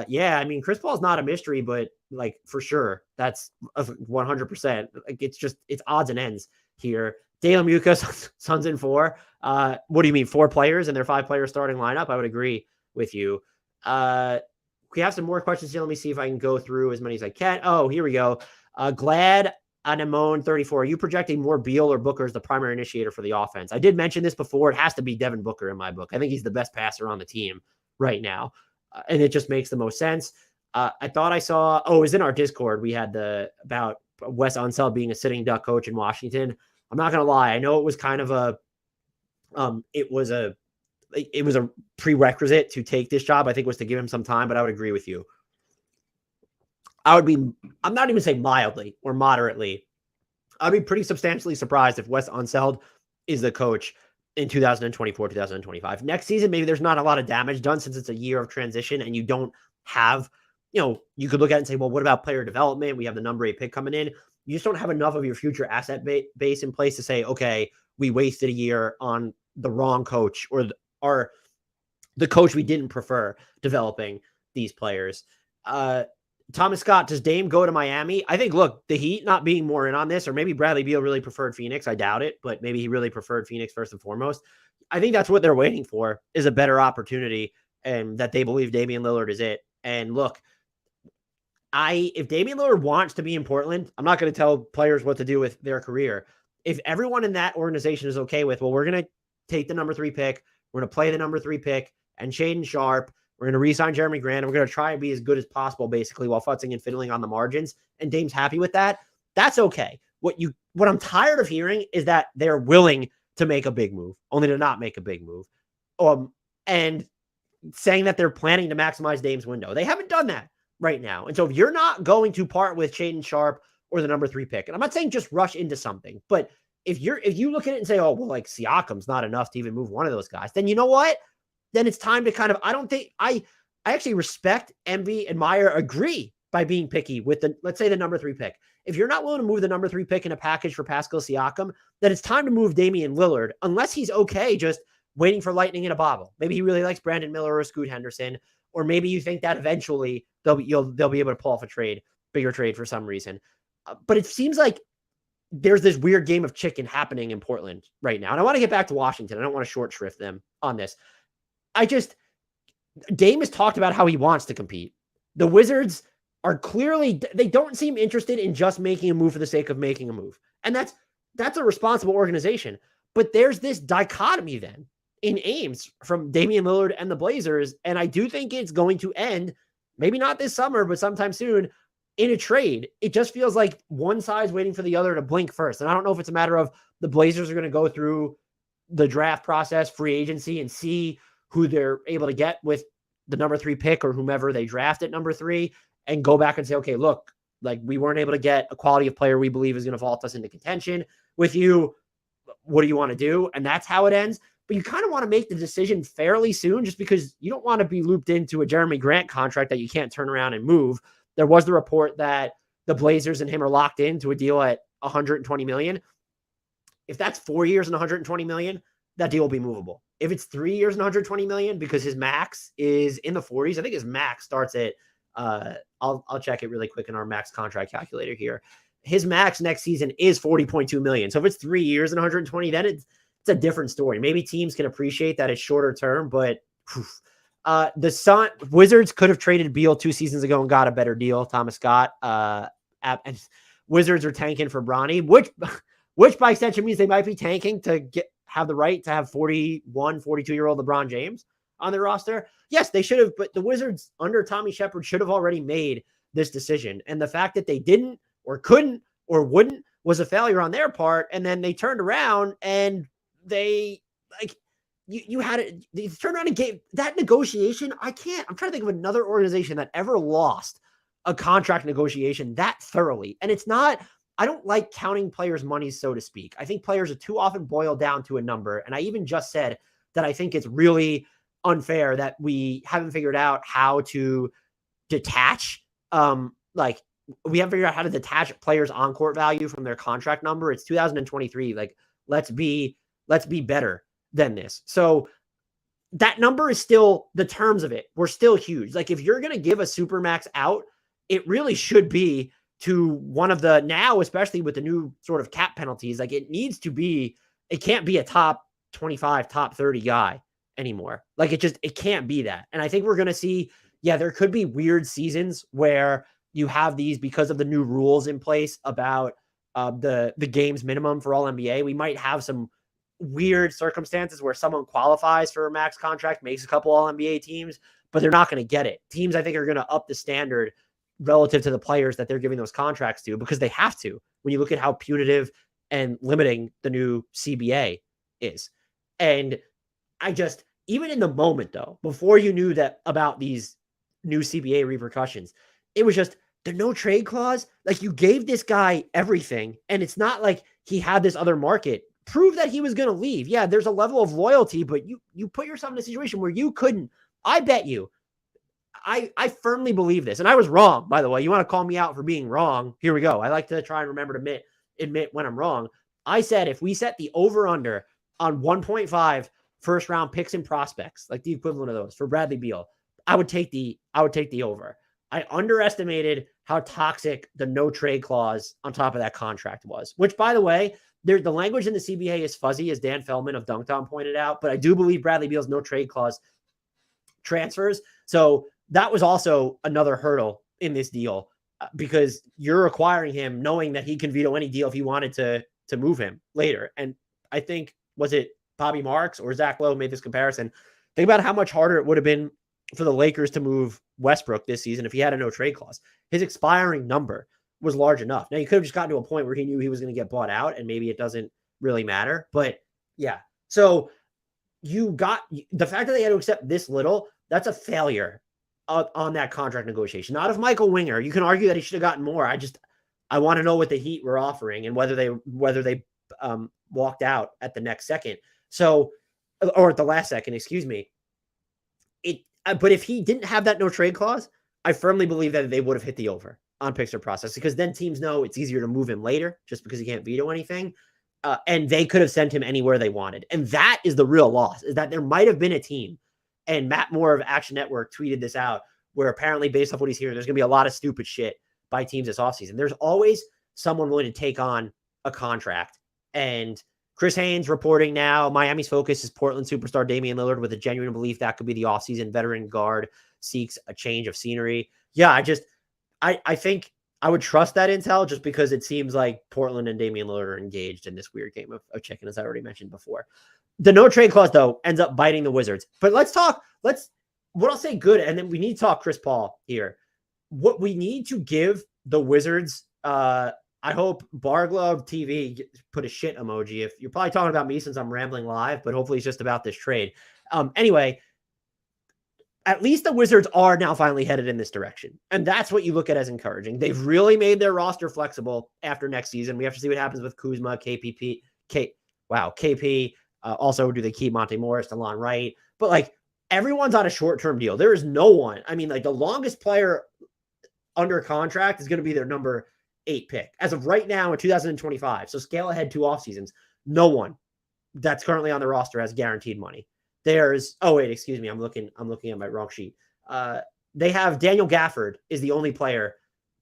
Yeah, I mean, Chris Paul's not a mystery, but like for sure, that's 100%. Like it's odds and ends here. Dale Muka, Suns in 4. What do you mean, 4 players and their 5-player starting lineup? I would agree with you. We have some more questions here. Let me see if I can go through as many as I can. Oh, here we go. Glad Anemone 34. Are you projecting more Beal or Booker as the primary initiator for the offense? I did mention this before. It has to be Devin Booker in my book. I think he's the best passer on the team right now. And it just makes the most sense. I thought I saw, it was in our Discord. We had about Wes Unseld being a sitting duck coach in Washington. I'm not going to lie. I know it was kind of it was a prerequisite to take this job. I think was to give him some time, but I would agree with you. I'm not even saying mildly or moderately. I'd be pretty substantially surprised if Wes Unseld is the coach in 2024, 2025. Next season, maybe there's not a lot of damage done since it's a year of transition and you don't have, you could look at it and say, well, what about player development? We have the number 8 pick coming in. You just don't have enough of your future asset base in place to say, okay, we wasted a year on the wrong coach or the coach we didn't prefer developing these players. Thomas Scott, does Dame go to Miami? I think, look, the Heat not being more in on this, or maybe Bradley Beal really preferred Phoenix. I doubt it, but maybe he really preferred Phoenix first and foremost. I think that's what they're waiting for, is a better opportunity, and that they believe Damian Lillard is it. And look, if Damian Lillard wants to be in Portland, I'm not going to tell players what to do with their career. If everyone in that organization is okay with, well, we're going to take the number 3 pick, we're going to play the number 3 pick, and Shaedon Sharpe, we're going to re-sign Jeremy Grant, and we're going to try and be as good as possible, basically, while futzing and fiddling on the margins, and Dame's happy with that, that's okay. What I'm tired of hearing is that they're willing to make a big move, only to not make a big move, and saying that they're planning to maximize Dame's window. They haven't done that right now. And so if you're not going to part with Shaedon Sharpe or the number 3 pick, and I'm not saying just rush into something, but if you look at it and say, oh, well, like Siakam's not enough to even move one of those guys, then you know what? Then it's time to kind of, I actually respect, envy, admire, agree by being picky with let's say the number 3 pick. If you're not willing to move the number 3 pick in a package for Pascal Siakam, then it's time to move Damian Lillard, unless he's okay just waiting for lightning in a bottle. Maybe he really likes Brandon Miller or Scoot Henderson, or maybe you think that eventually they'll be able to pull off a bigger trade for some reason. But it seems like there's this weird game of chicken happening in Portland right now. And I want to get back to Washington. I don't want to short shrift them on this. Dame has talked about how he wants to compete. The Wizards are clearly, they don't seem interested in just making a move for the sake of making a move. And that's a responsible organization. But there's this dichotomy then in aims from Damian Lillard and the Blazers. And I do think it's going to end, maybe not this summer, but sometime soon, in a trade. It just feels like one side's waiting for the other to blink first. And I don't know if it's a matter of the Blazers are going to go through the draft process, free agency, and see who they're able to get with the number 3 pick or whomever they draft at number 3, and go back and say, okay, look, like we weren't able to get a quality of player we believe is going to vault us into contention with you. What do you want to do? And that's how it ends. But you kind of want to make the decision fairly soon, just because you don't want to be looped into a Jeremy Grant contract that you can't turn around and move. There was the report that the Blazers and him are locked into a deal at $120 million. If that's 4 years and $120 million, that deal will be movable. If it's 3 years and $120 million, because his max is in the 40s, I think his max starts at, I'll check it really quick in our max contract calculator here. His max next season is $40.2 million. So if it's 3 years and 120, then it's a different story. Maybe teams can appreciate that it's shorter term, but the Wizards could have traded Beal 2 seasons ago and got a better deal. Thomas Scott, and Wizards are tanking for Bronny, which by extension means they might be tanking to have the right to have 41, 42-year-old LeBron James on their roster. Yes, they should have, but the Wizards under Tommy Shepard should have already made this decision. And the fact that they didn't or couldn't or wouldn't was a failure on their part. And then they turned around and they you had it. You turned around and gave that negotiation. I'm trying to think of another organization that ever lost a contract negotiation that thoroughly. And it's not, I don't like counting players' money, so to speak. I think players are too often boiled down to a number. And I even just said that I think it's really unfair that we haven't figured out how to detach, like we haven't figured out how to detach players' on-court value from their contract number. It's 2023. Like, let's be better than this. So that number is still, the terms of it were still huge. Like, if you're going to give a supermax out, it really should be to one of the, now, especially with the new sort of cap penalties, like it needs to be, it can't be a top 25, top 30 guy anymore. Like it can't be that. And I think we're going to see, there could be weird seasons where you have these because of the new rules in place about the games minimum for all NBA. We might have some weird circumstances where someone qualifies for a max contract, makes a couple all NBA teams, but they're not going to get it. Teams, I think, are going to up the standard relative to the players that they're giving those contracts to, because they have to, when you look at how punitive and limiting the new CBA is. And I just, even in the moment though, before you knew that about these new CBA repercussions, it was just the no trade clause. Like, you gave this guy everything, and it's not like he had this other market. Prove that he was going to leave. Yeah, there's a level of loyalty, but you put yourself in a situation where you couldn't. I bet you, I firmly believe this, and I was wrong, by the way. You want to call me out for being wrong? Here we go. I like to try and remember to admit when I'm wrong. I said if we set the over-under on 1.5 first-round picks and prospects, like the equivalent of those for Bradley Beal, I would take the over. I underestimated how toxic the no trade clause on top of that contract was, which, by the way, the language in the CBA is fuzzy, as Dan Feldman of Dunked On pointed out, but I do believe Bradley Beal's no trade clause transfers. So that was also another hurdle in this deal, because you're acquiring him knowing that he can veto any deal if he wanted to move him later. And I think, was it Bobby Marks or Zach Lowe made this comparison? Think about how much harder it would have been for the Lakers to move Westbrook this season if he had a no trade clause. His expiring number was large enough. Now, you could have just gotten to a point where he knew he was going to get bought out, and maybe it doesn't really matter. But yeah, so you got the fact that they had to accept this little, that's a failure on that contract negotiation. Not of Michael Winger. You can argue that he should have gotten more. I want to know what the Heat were offering and whether they walked out at the next second. So, or at the last second, excuse me. But if he didn't have that no trade clause, I firmly believe that they would have hit the over on picks or process, because then teams know it's easier to move him later just because he can't veto anything. And they could have sent him anywhere they wanted. And that is the real loss, is that there might have been a team, and Matt Moore of Action Network tweeted this out, where apparently, based off what he's hearing, there's going to be a lot of stupid shit by teams this offseason. There's always someone willing to take on a contract. And Chris Haynes reporting now, Miami's focus is Portland superstar Damian Lillard, with a genuine belief that could be the offseason. Veteran guard seeks a change of scenery. Yeah, I think I would trust that intel, just because it seems like Portland and Damian Lillard are engaged in this weird game of chicken, as I already mentioned before. The no trade clause, though, ends up biting the Wizards. But what I'll say good, and then we need to talk Chris Paul here. What we need to give the Wizards, I hope Barglove TV put a shit emoji. If you're probably talking about me since I'm rambling live, but hopefully it's just about this trade. Anyway, at least the Wizards are now finally headed in this direction. And that's what you look at as encouraging. They've really made their roster flexible after next season. We have to see what happens with Kuzma, KP. Also, do they keep Monte Morris, DeLon Wright? But like, everyone's on a short-term deal. There is no one. I mean, like, the longest player under contract is going to be their number 8 pick as of right now in 2025. So scale ahead 2 off seasons. No one that's currently on the roster has guaranteed money. Excuse me. I'm looking at my wrong sheet. They have Daniel Gafford is the only player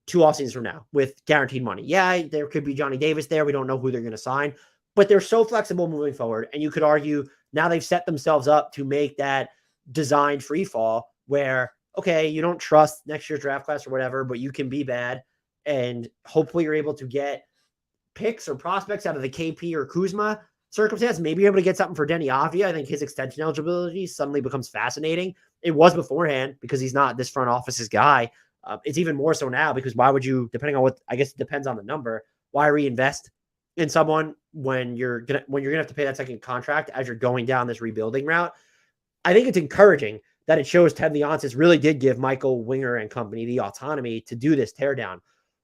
2 off seasons from now with guaranteed money. Yeah, there could be Johnny Davis there. We don't know who they're going to sign, but they're so flexible moving forward. And you could argue now they've set themselves up to make that designed free fall where, okay, you don't trust next year's draft class or whatever, but you can be bad. And hopefully you're able to get picks or prospects out of the KP or Kuzma circumstance. Maybe you're able to get something for Denny Avdia. I think his extension eligibility suddenly becomes fascinating. It was beforehand because he's not this front office's guy. It's even more so now because why would you, depending on what, I guess it depends on the number, why reinvest in someone when you're gonna have to pay that second contract as you're going down this rebuilding route. I think it's encouraging that it shows Ted Leonsis really did give Michael Winger and company the autonomy to do this teardown.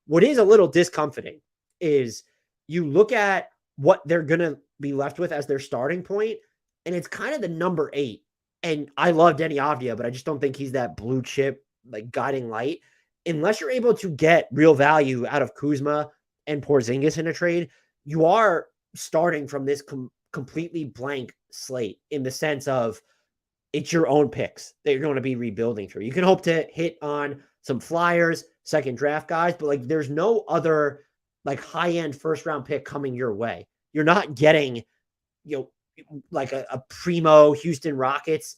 What is a little discomforting is you look at what they're going to be left with as their starting point, and it's kind of the number 8. And I love Denny Avdia, but I just don't think he's that blue chip, like guiding light. Unless you're able to get real value out of Kuzma and Porzingis in a trade, you are starting from this completely blank slate in the sense of it's your own picks that you're going to be rebuilding through. You can hope to hit on some flyers, second draft guys, but like there's no other like high-end first round pick coming your way. You're not getting, like a primo Houston Rockets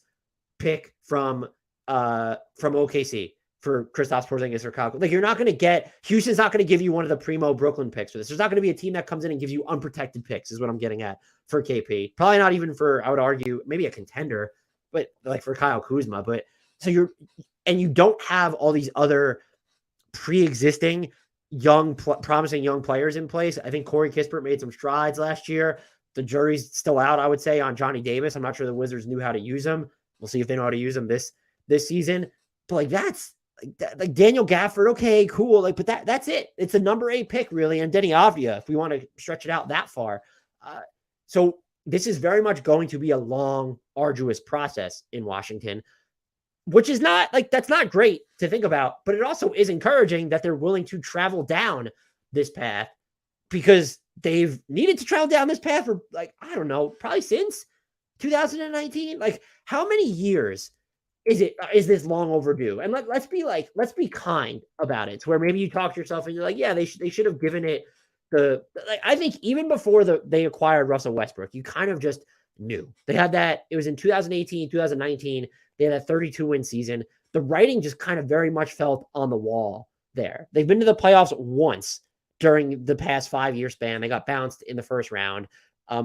pick from OKC for Kristaps Porzingis or Kyle. Like you're not going to get, Houston's not going to give you one of the primo Brooklyn picks for this. There's not going to be a team that comes in and gives you unprotected picks is what I'm getting at for KP. Probably not even for, I would argue, maybe a contender, but like for Kyle Kuzma. But so you don't have all these other pre-existing promising young players in place. I think Corey Kispert made some strides last year. The jury's still out, I would say, on Johnny Davis. I'm not sure the Wizards knew how to use him. We'll see if they know how to use him this season. But like that's like Daniel Gafford, okay, cool. Like, but that's it. It's a number 8 pick, really, and Denny Avdia, if we want to stretch it out that far. So this is very much going to be a long, arduous process in Washington, which is not like, that's not great to think about, but it also is encouraging that they're willing to travel down this path because they've needed to travel down this path for like, I don't know, probably since 2019. Like how many years is this long overdue? And let's be kind about it to where maybe you talk to yourself and you're like, yeah, they should have given it I think even before they acquired Russell Westbrook, you kind of just knew they had that. It was in 2018, 2019. They had a 32-win season. The writing just kind of very much felt on the wall there. They've been to the playoffs once during the past 5-year span. They got bounced in the first round.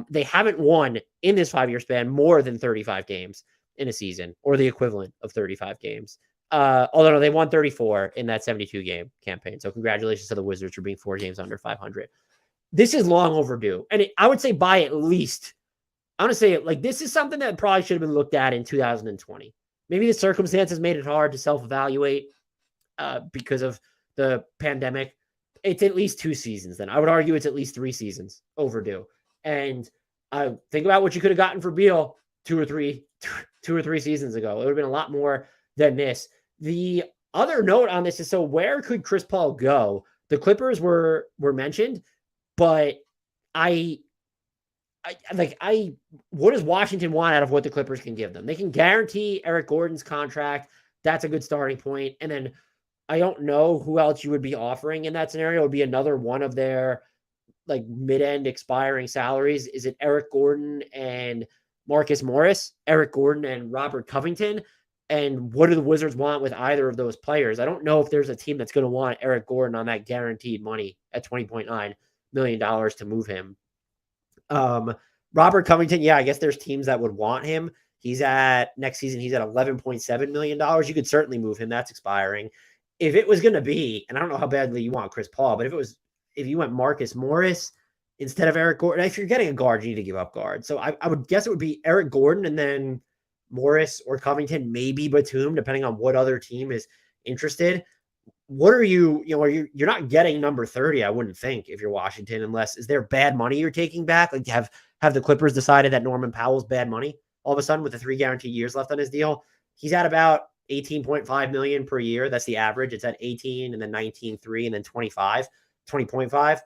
They haven't won in this 5-year span more than 35 games in a season or the equivalent of 35 games. Although no, they won 34 in that 72-game campaign. So congratulations to the Wizards for being 4 games under 500. This is long overdue. And I would say by at least, I want to say it like this is something that probably should have been looked at in 2020. Maybe the circumstances made it hard to self-evaluate because of the pandemic. It's at least 2 seasons then. I would argue it's at least 3 seasons overdue. And think about what you could have gotten for Beal 2 or 3 seasons ago. It would have been a lot more than this. The other note on this is, so where could Chris Paul go? The Clippers were mentioned, but what does Washington want out of what the Clippers can give them? They can guarantee Eric Gordon's contract. That's a good starting point. And then I don't know who else you would be offering in that scenario. It would be another one of their like mid-end expiring salaries. Is it Eric Gordon and Marcus Morris, Eric Gordon and Robert Covington? And what do the Wizards want with either of those players? I don't know if there's a team that's going to want Eric Gordon on that guaranteed money at $20.9 million to move him. Robert Covington, yeah, I guess there's teams that would want him. Next season, he's at $11.7 million. You could certainly move him. That's expiring. If it was going to be, and I don't know how badly you want Chris Paul, but if you went Marcus Morris instead of Eric Gordon, if you're getting a guard, you need to give up guard. So I would guess it would be Eric Gordon and then Morris or Covington, maybe Batum, depending on what other team is interested. What are you're not getting number 30, I wouldn't think, if you're Washington, unless, is there bad money you're taking back? Like have the Clippers decided that Norman Powell's bad money all of a sudden with the 3 guaranteed years left on his deal? He's at about $18.5 million per year. That's the average. It's at 18 and then 19.3 and then 20.5.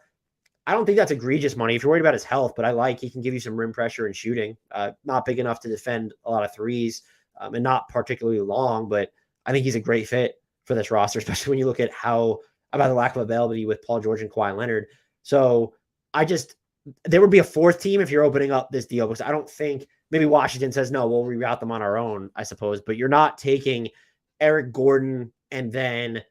I don't think that's egregious money if you're worried about his health, but he can give you some rim pressure and shooting. Not big enough to defend a lot of threes and not particularly long, but I think he's a great fit for this roster, especially when you look at about the lack of availability with Paul George and Kawhi Leonard. So there would be a 4th team if you're opening up this deal, because I don't think maybe Washington says, no, we'll reroute them on our own, I suppose, but you're not taking Eric Gordon and then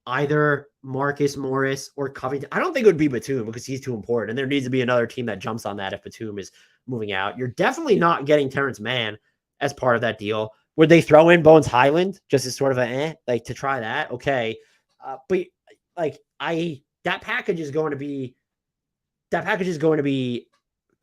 either Marcus Morris or Covington. I don't think it would be Batum because he's too important, and there needs to be another team that jumps on that if Batum is moving out. You're definitely not getting Terrence Mann as part of that deal. Would they throw in Bones Highland just as sort of to try that? Okay. But that package is going to be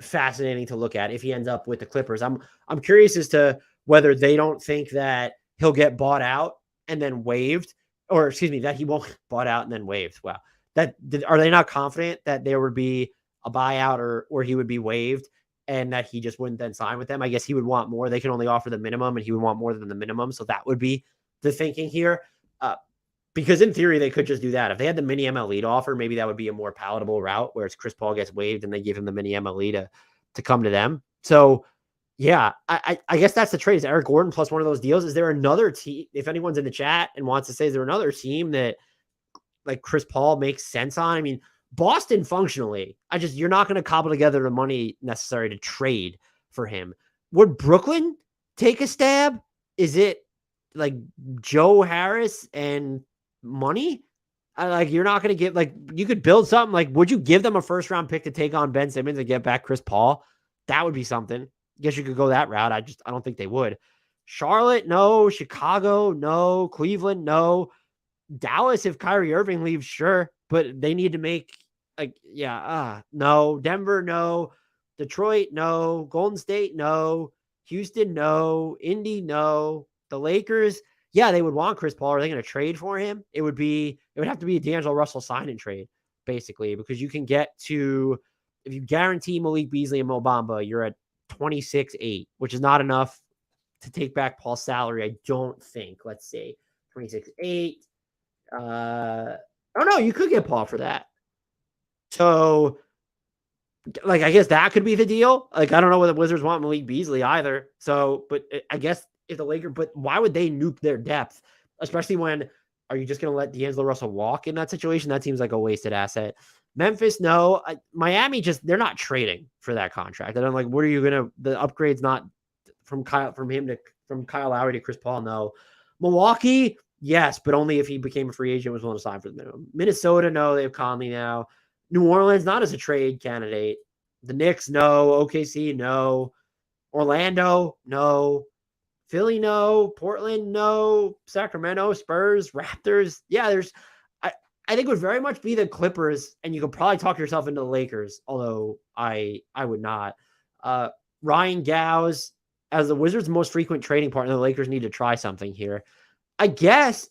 fascinating to look at if he ends up with the Clippers. I'm curious as to whether they don't think that he'll get bought out and then waived, or excuse me, that he won't get bought out and then waived. Wow. Are they not confident that there would be a buyout or he would be waived and that he just wouldn't then sign with them? I guess he would want more. They can only offer the minimum and he would want more than the minimum. So that would be the thinking here. Because in theory, they could just do that. If they had the mini MLE to offer, maybe that would be a more palatable route, whereas Chris Paul gets waived and they give him the mini MLE to come to them. So, yeah, I guess that's the trade. Is Eric Gordon plus one of those deals? Is there another team? If anyone's in the chat and wants to say, is there another team that like Chris Paul makes sense on? I mean, Boston functionally, you're not going to cobble together the money necessary to trade for him. Would Brooklyn take a stab? Is it like Joe Harris and money? You're not going to get, like, you could build something. Like, would you give them a first round pick to take on Ben Simmons and get back Chris Paul? That would be something. I guess you could go that route. I don't think they would. Charlotte, no. Chicago, no. Cleveland, no. Dallas, if Kyrie Irving leaves, sure, but they need to make no. Denver, no. Detroit, no. Golden State, no. Houston, no. Indy, no. The Lakers, yeah, they would want Chris Paul. Are they going to trade for him? It would have to be a D'Angelo Russell sign and trade, basically, because you can get to, if you guarantee Malik Beasley and Mo Bamba, you're at 26-8, which is not enough to take back Paul's salary, I don't think. Let's see, 26-8. Oh no, you could get Paul for that. So, like, I guess that could be the deal. Like, I don't know whether the Wizards want Malik Beasley either. So, but I guess if the Lakers, but why would they nuke their depth? Especially when, are you just going to let D'Angelo Russell walk in that situation? That seems like a wasted asset. Memphis, no. Miami, they're not trading for that contract. And I'm like, what are you going to, the upgrade's not from Kyle Lowry to Chris Paul, no. Milwaukee, yes, but only if he became a free agent, was willing to sign for the minimum. Minnesota, no, they have Conley now. New Orleans, not as a trade candidate. The Knicks, no. OKC, no. Orlando, no. Philly, no. Portland, no. Sacramento, Spurs, Raptors. Yeah, I think it would very much be the Clippers, and you could probably talk yourself into the Lakers, although I would not. Ryan Gowes, as the Wizards' most frequent trading partner, the Lakers need to try something here. I guess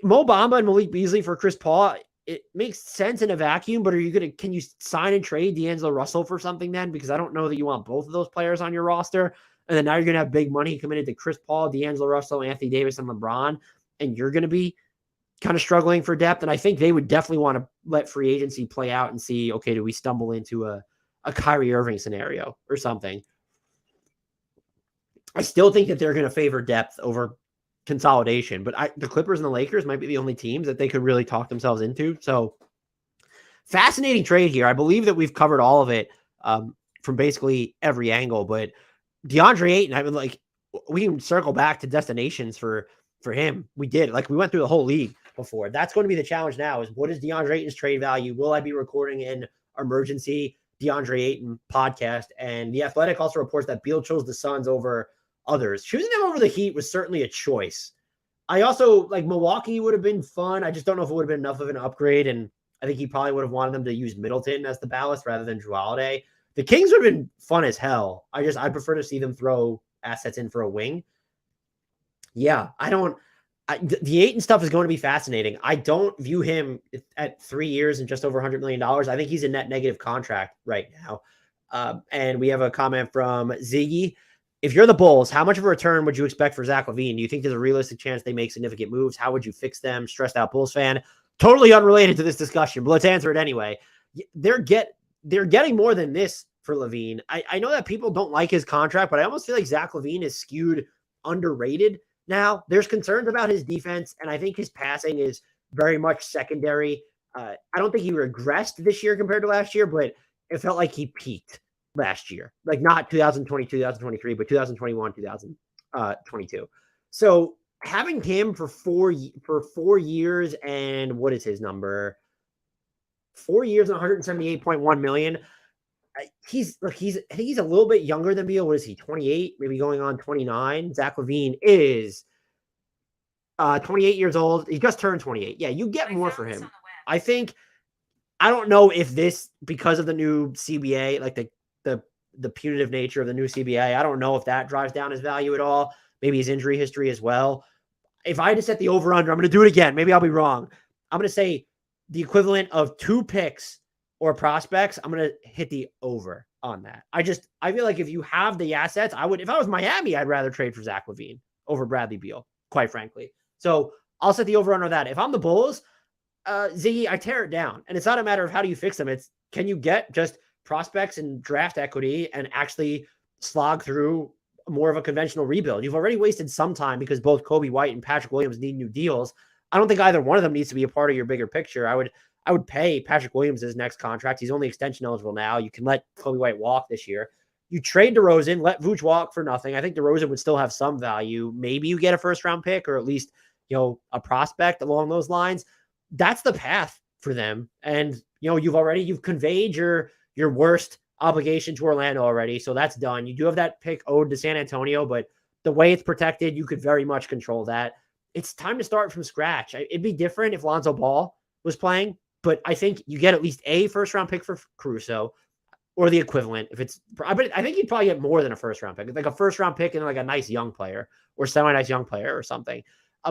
Mo Bamba and Malik Beasley for Chris Paul, it makes sense in a vacuum, but can you sign and trade D'Angelo Russell for something then? Because I don't know that you want both of those players on your roster. And then now you're going to have big money coming into Chris Paul, D'Angelo Russell, Anthony Davis, and LeBron. And you're going to be kind of struggling for depth. And I think they would definitely want to let free agency play out and see, okay, do we stumble into a Kyrie Irving scenario or something? I still think that they're going to favor depth over consolidation, but the Clippers and the Lakers might be the only teams that they could really talk themselves into. So fascinating trade here. I believe that we've covered all of it from basically every angle, but DeAndre Ayton, I mean, like, we can circle back to destinations for him. We did, like, we went through the whole league before. That's going to be the challenge now, is what is DeAndre Ayton's trade value? Will I be recording an emergency DeAndre Ayton podcast? And The Athletic also reports that Beal chose the Suns over others. Choosing them over the Heat was certainly a choice. I also, like, Milwaukee would have been fun. I just don't know if it would have been enough of an upgrade, and I think he probably would have wanted them to use Middleton as the ballast rather than Jrue Holiday. The Kings would have been fun as hell. I prefer to see them throw assets in for a wing. Yeah, the Ayton stuff is going to be fascinating. I don't view him at 3 years and just over $100 million. I think he's a net negative contract right now. And we have a comment from Ziggy. If you're the Bulls, how much of a return would you expect for Zach LaVine? Do you think there's a realistic chance they make significant moves? How would you fix them? Stressed out Bulls fan. Totally unrelated to this discussion, but let's answer it anyway. They're getting more than this for LaVine. I know that people don't like his contract, but I almost feel like Zach LaVine is skewed underrated now. There's concerns about his defense, and I think his passing is very much secondary. I don't think he regressed this year compared to last year, but it felt like he peaked last year. Like, not 2022, 2023, but 2021, 2022. So having him for 4 years, and what is his number? 4 years and $178.1 million. I think he's a little bit younger than Beal. What is he? 28, maybe going on 29. Zach LaVine is 28 years old. He just turned 28. Yeah, you get more for him. I don't know if this, because of the new CBA, like the the punitive nature of the new CBA. I don't know if that drives down his value at all. Maybe his injury history as well. If I had to set the over-under, I'm going to do it again. Maybe I'll be wrong. I'm going to say the equivalent of 2 picks or prospects. I'm going to hit the over on that. I feel like if you have the assets, if I was Miami, I'd rather trade for Zach LaVine over Bradley Beal, quite frankly. So I'll set the over-under that. If I'm the Bulls, Ziggy, I tear it down. And it's not a matter of how do you fix them. It's can you get just prospects and draft equity and actually slog through more of a conventional rebuild. You've already wasted some time because both Kobe White and Patrick Williams need new deals. I don't think either one of them needs to be a part of your bigger picture. I would pay Patrick Williams his next contract. He's only extension eligible now. You can let Kobe White walk this year. You trade DeRozan, let Vooch walk for nothing. I think DeRozan would still have some value. Maybe you get a first round pick or at least, a prospect along those lines. That's the path for them. And, you've conveyed your worst obligation to Orlando already. So that's done. You do have that pick owed to San Antonio, but the way it's protected, you could very much control that. It's time to start from scratch. It'd be different if Lonzo Ball was playing, but I think you get at least a first round pick for Caruso or the equivalent. I think you'd probably get more than a first round pick, like a first round pick and like a nice young player or semi-nice young player or something,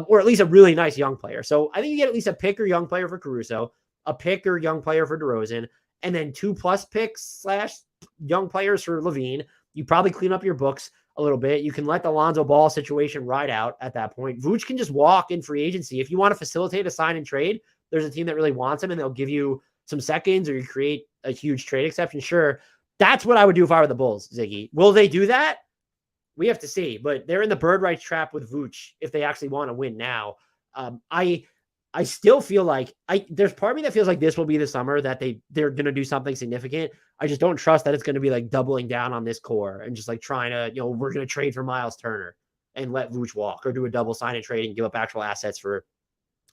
or at least a really nice young player. So I think you get at least a pick or young player for Caruso, a pick or young player for DeRozan, and then 2+ picks / young players for LaVine. You probably clean up your books a little bit. You can let the Lonzo Ball situation ride out at that point. Vooch can just walk in free agency. If you want to facilitate a sign and trade, there's a team that really wants him and they'll give you some seconds or you create a huge trade exception. Sure. That's what I would do if I were the Bulls, Ziggy. Will they do that? We have to see, but they're in the bird rights trap with Vooch if they actually want to win now. I still feel like there's part of me that feels like this will be the summer that they're going to do something significant. I just don't trust that it's going to be like doubling down on this core and just like trying to, we're going to trade for Miles Turner and let Vooch walk or do a double sign and trade and give up actual assets for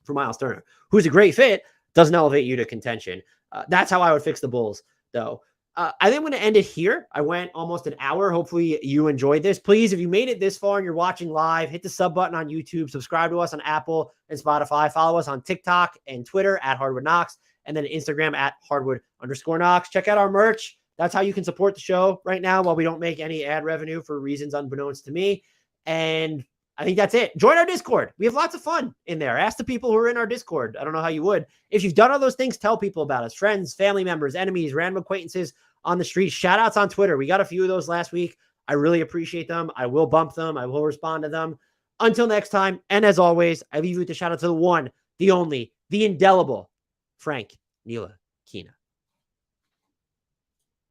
Miles Turner, who's a great fit, doesn't elevate you to contention. That's how I would fix the Bulls though. I think I'm going to end it here. I went almost an hour. Hopefully you enjoyed this. Please, if you made it this far and you're watching live, hit the sub button on YouTube, subscribe to us on Apple and Spotify, follow us on TikTok and Twitter at HardwoodKnocks, and then Instagram at Hardwood_Knocks. Check out our merch. That's how you can support the show right now while we don't make any ad revenue for reasons unbeknownst to me. And I think that's it. Join our Discord. We have lots of fun in there. Ask the people who are in our Discord. I don't know how you would. If you've done all those things, tell people about us. Friends, family members, enemies, random acquaintances on the street. Shout outs on Twitter. We got a few of those last week. I really appreciate them. I will bump them. I will respond to them. Until next time. And as always, I leave you with a shout out to the one, the only, the indelible Frank Ntilikina.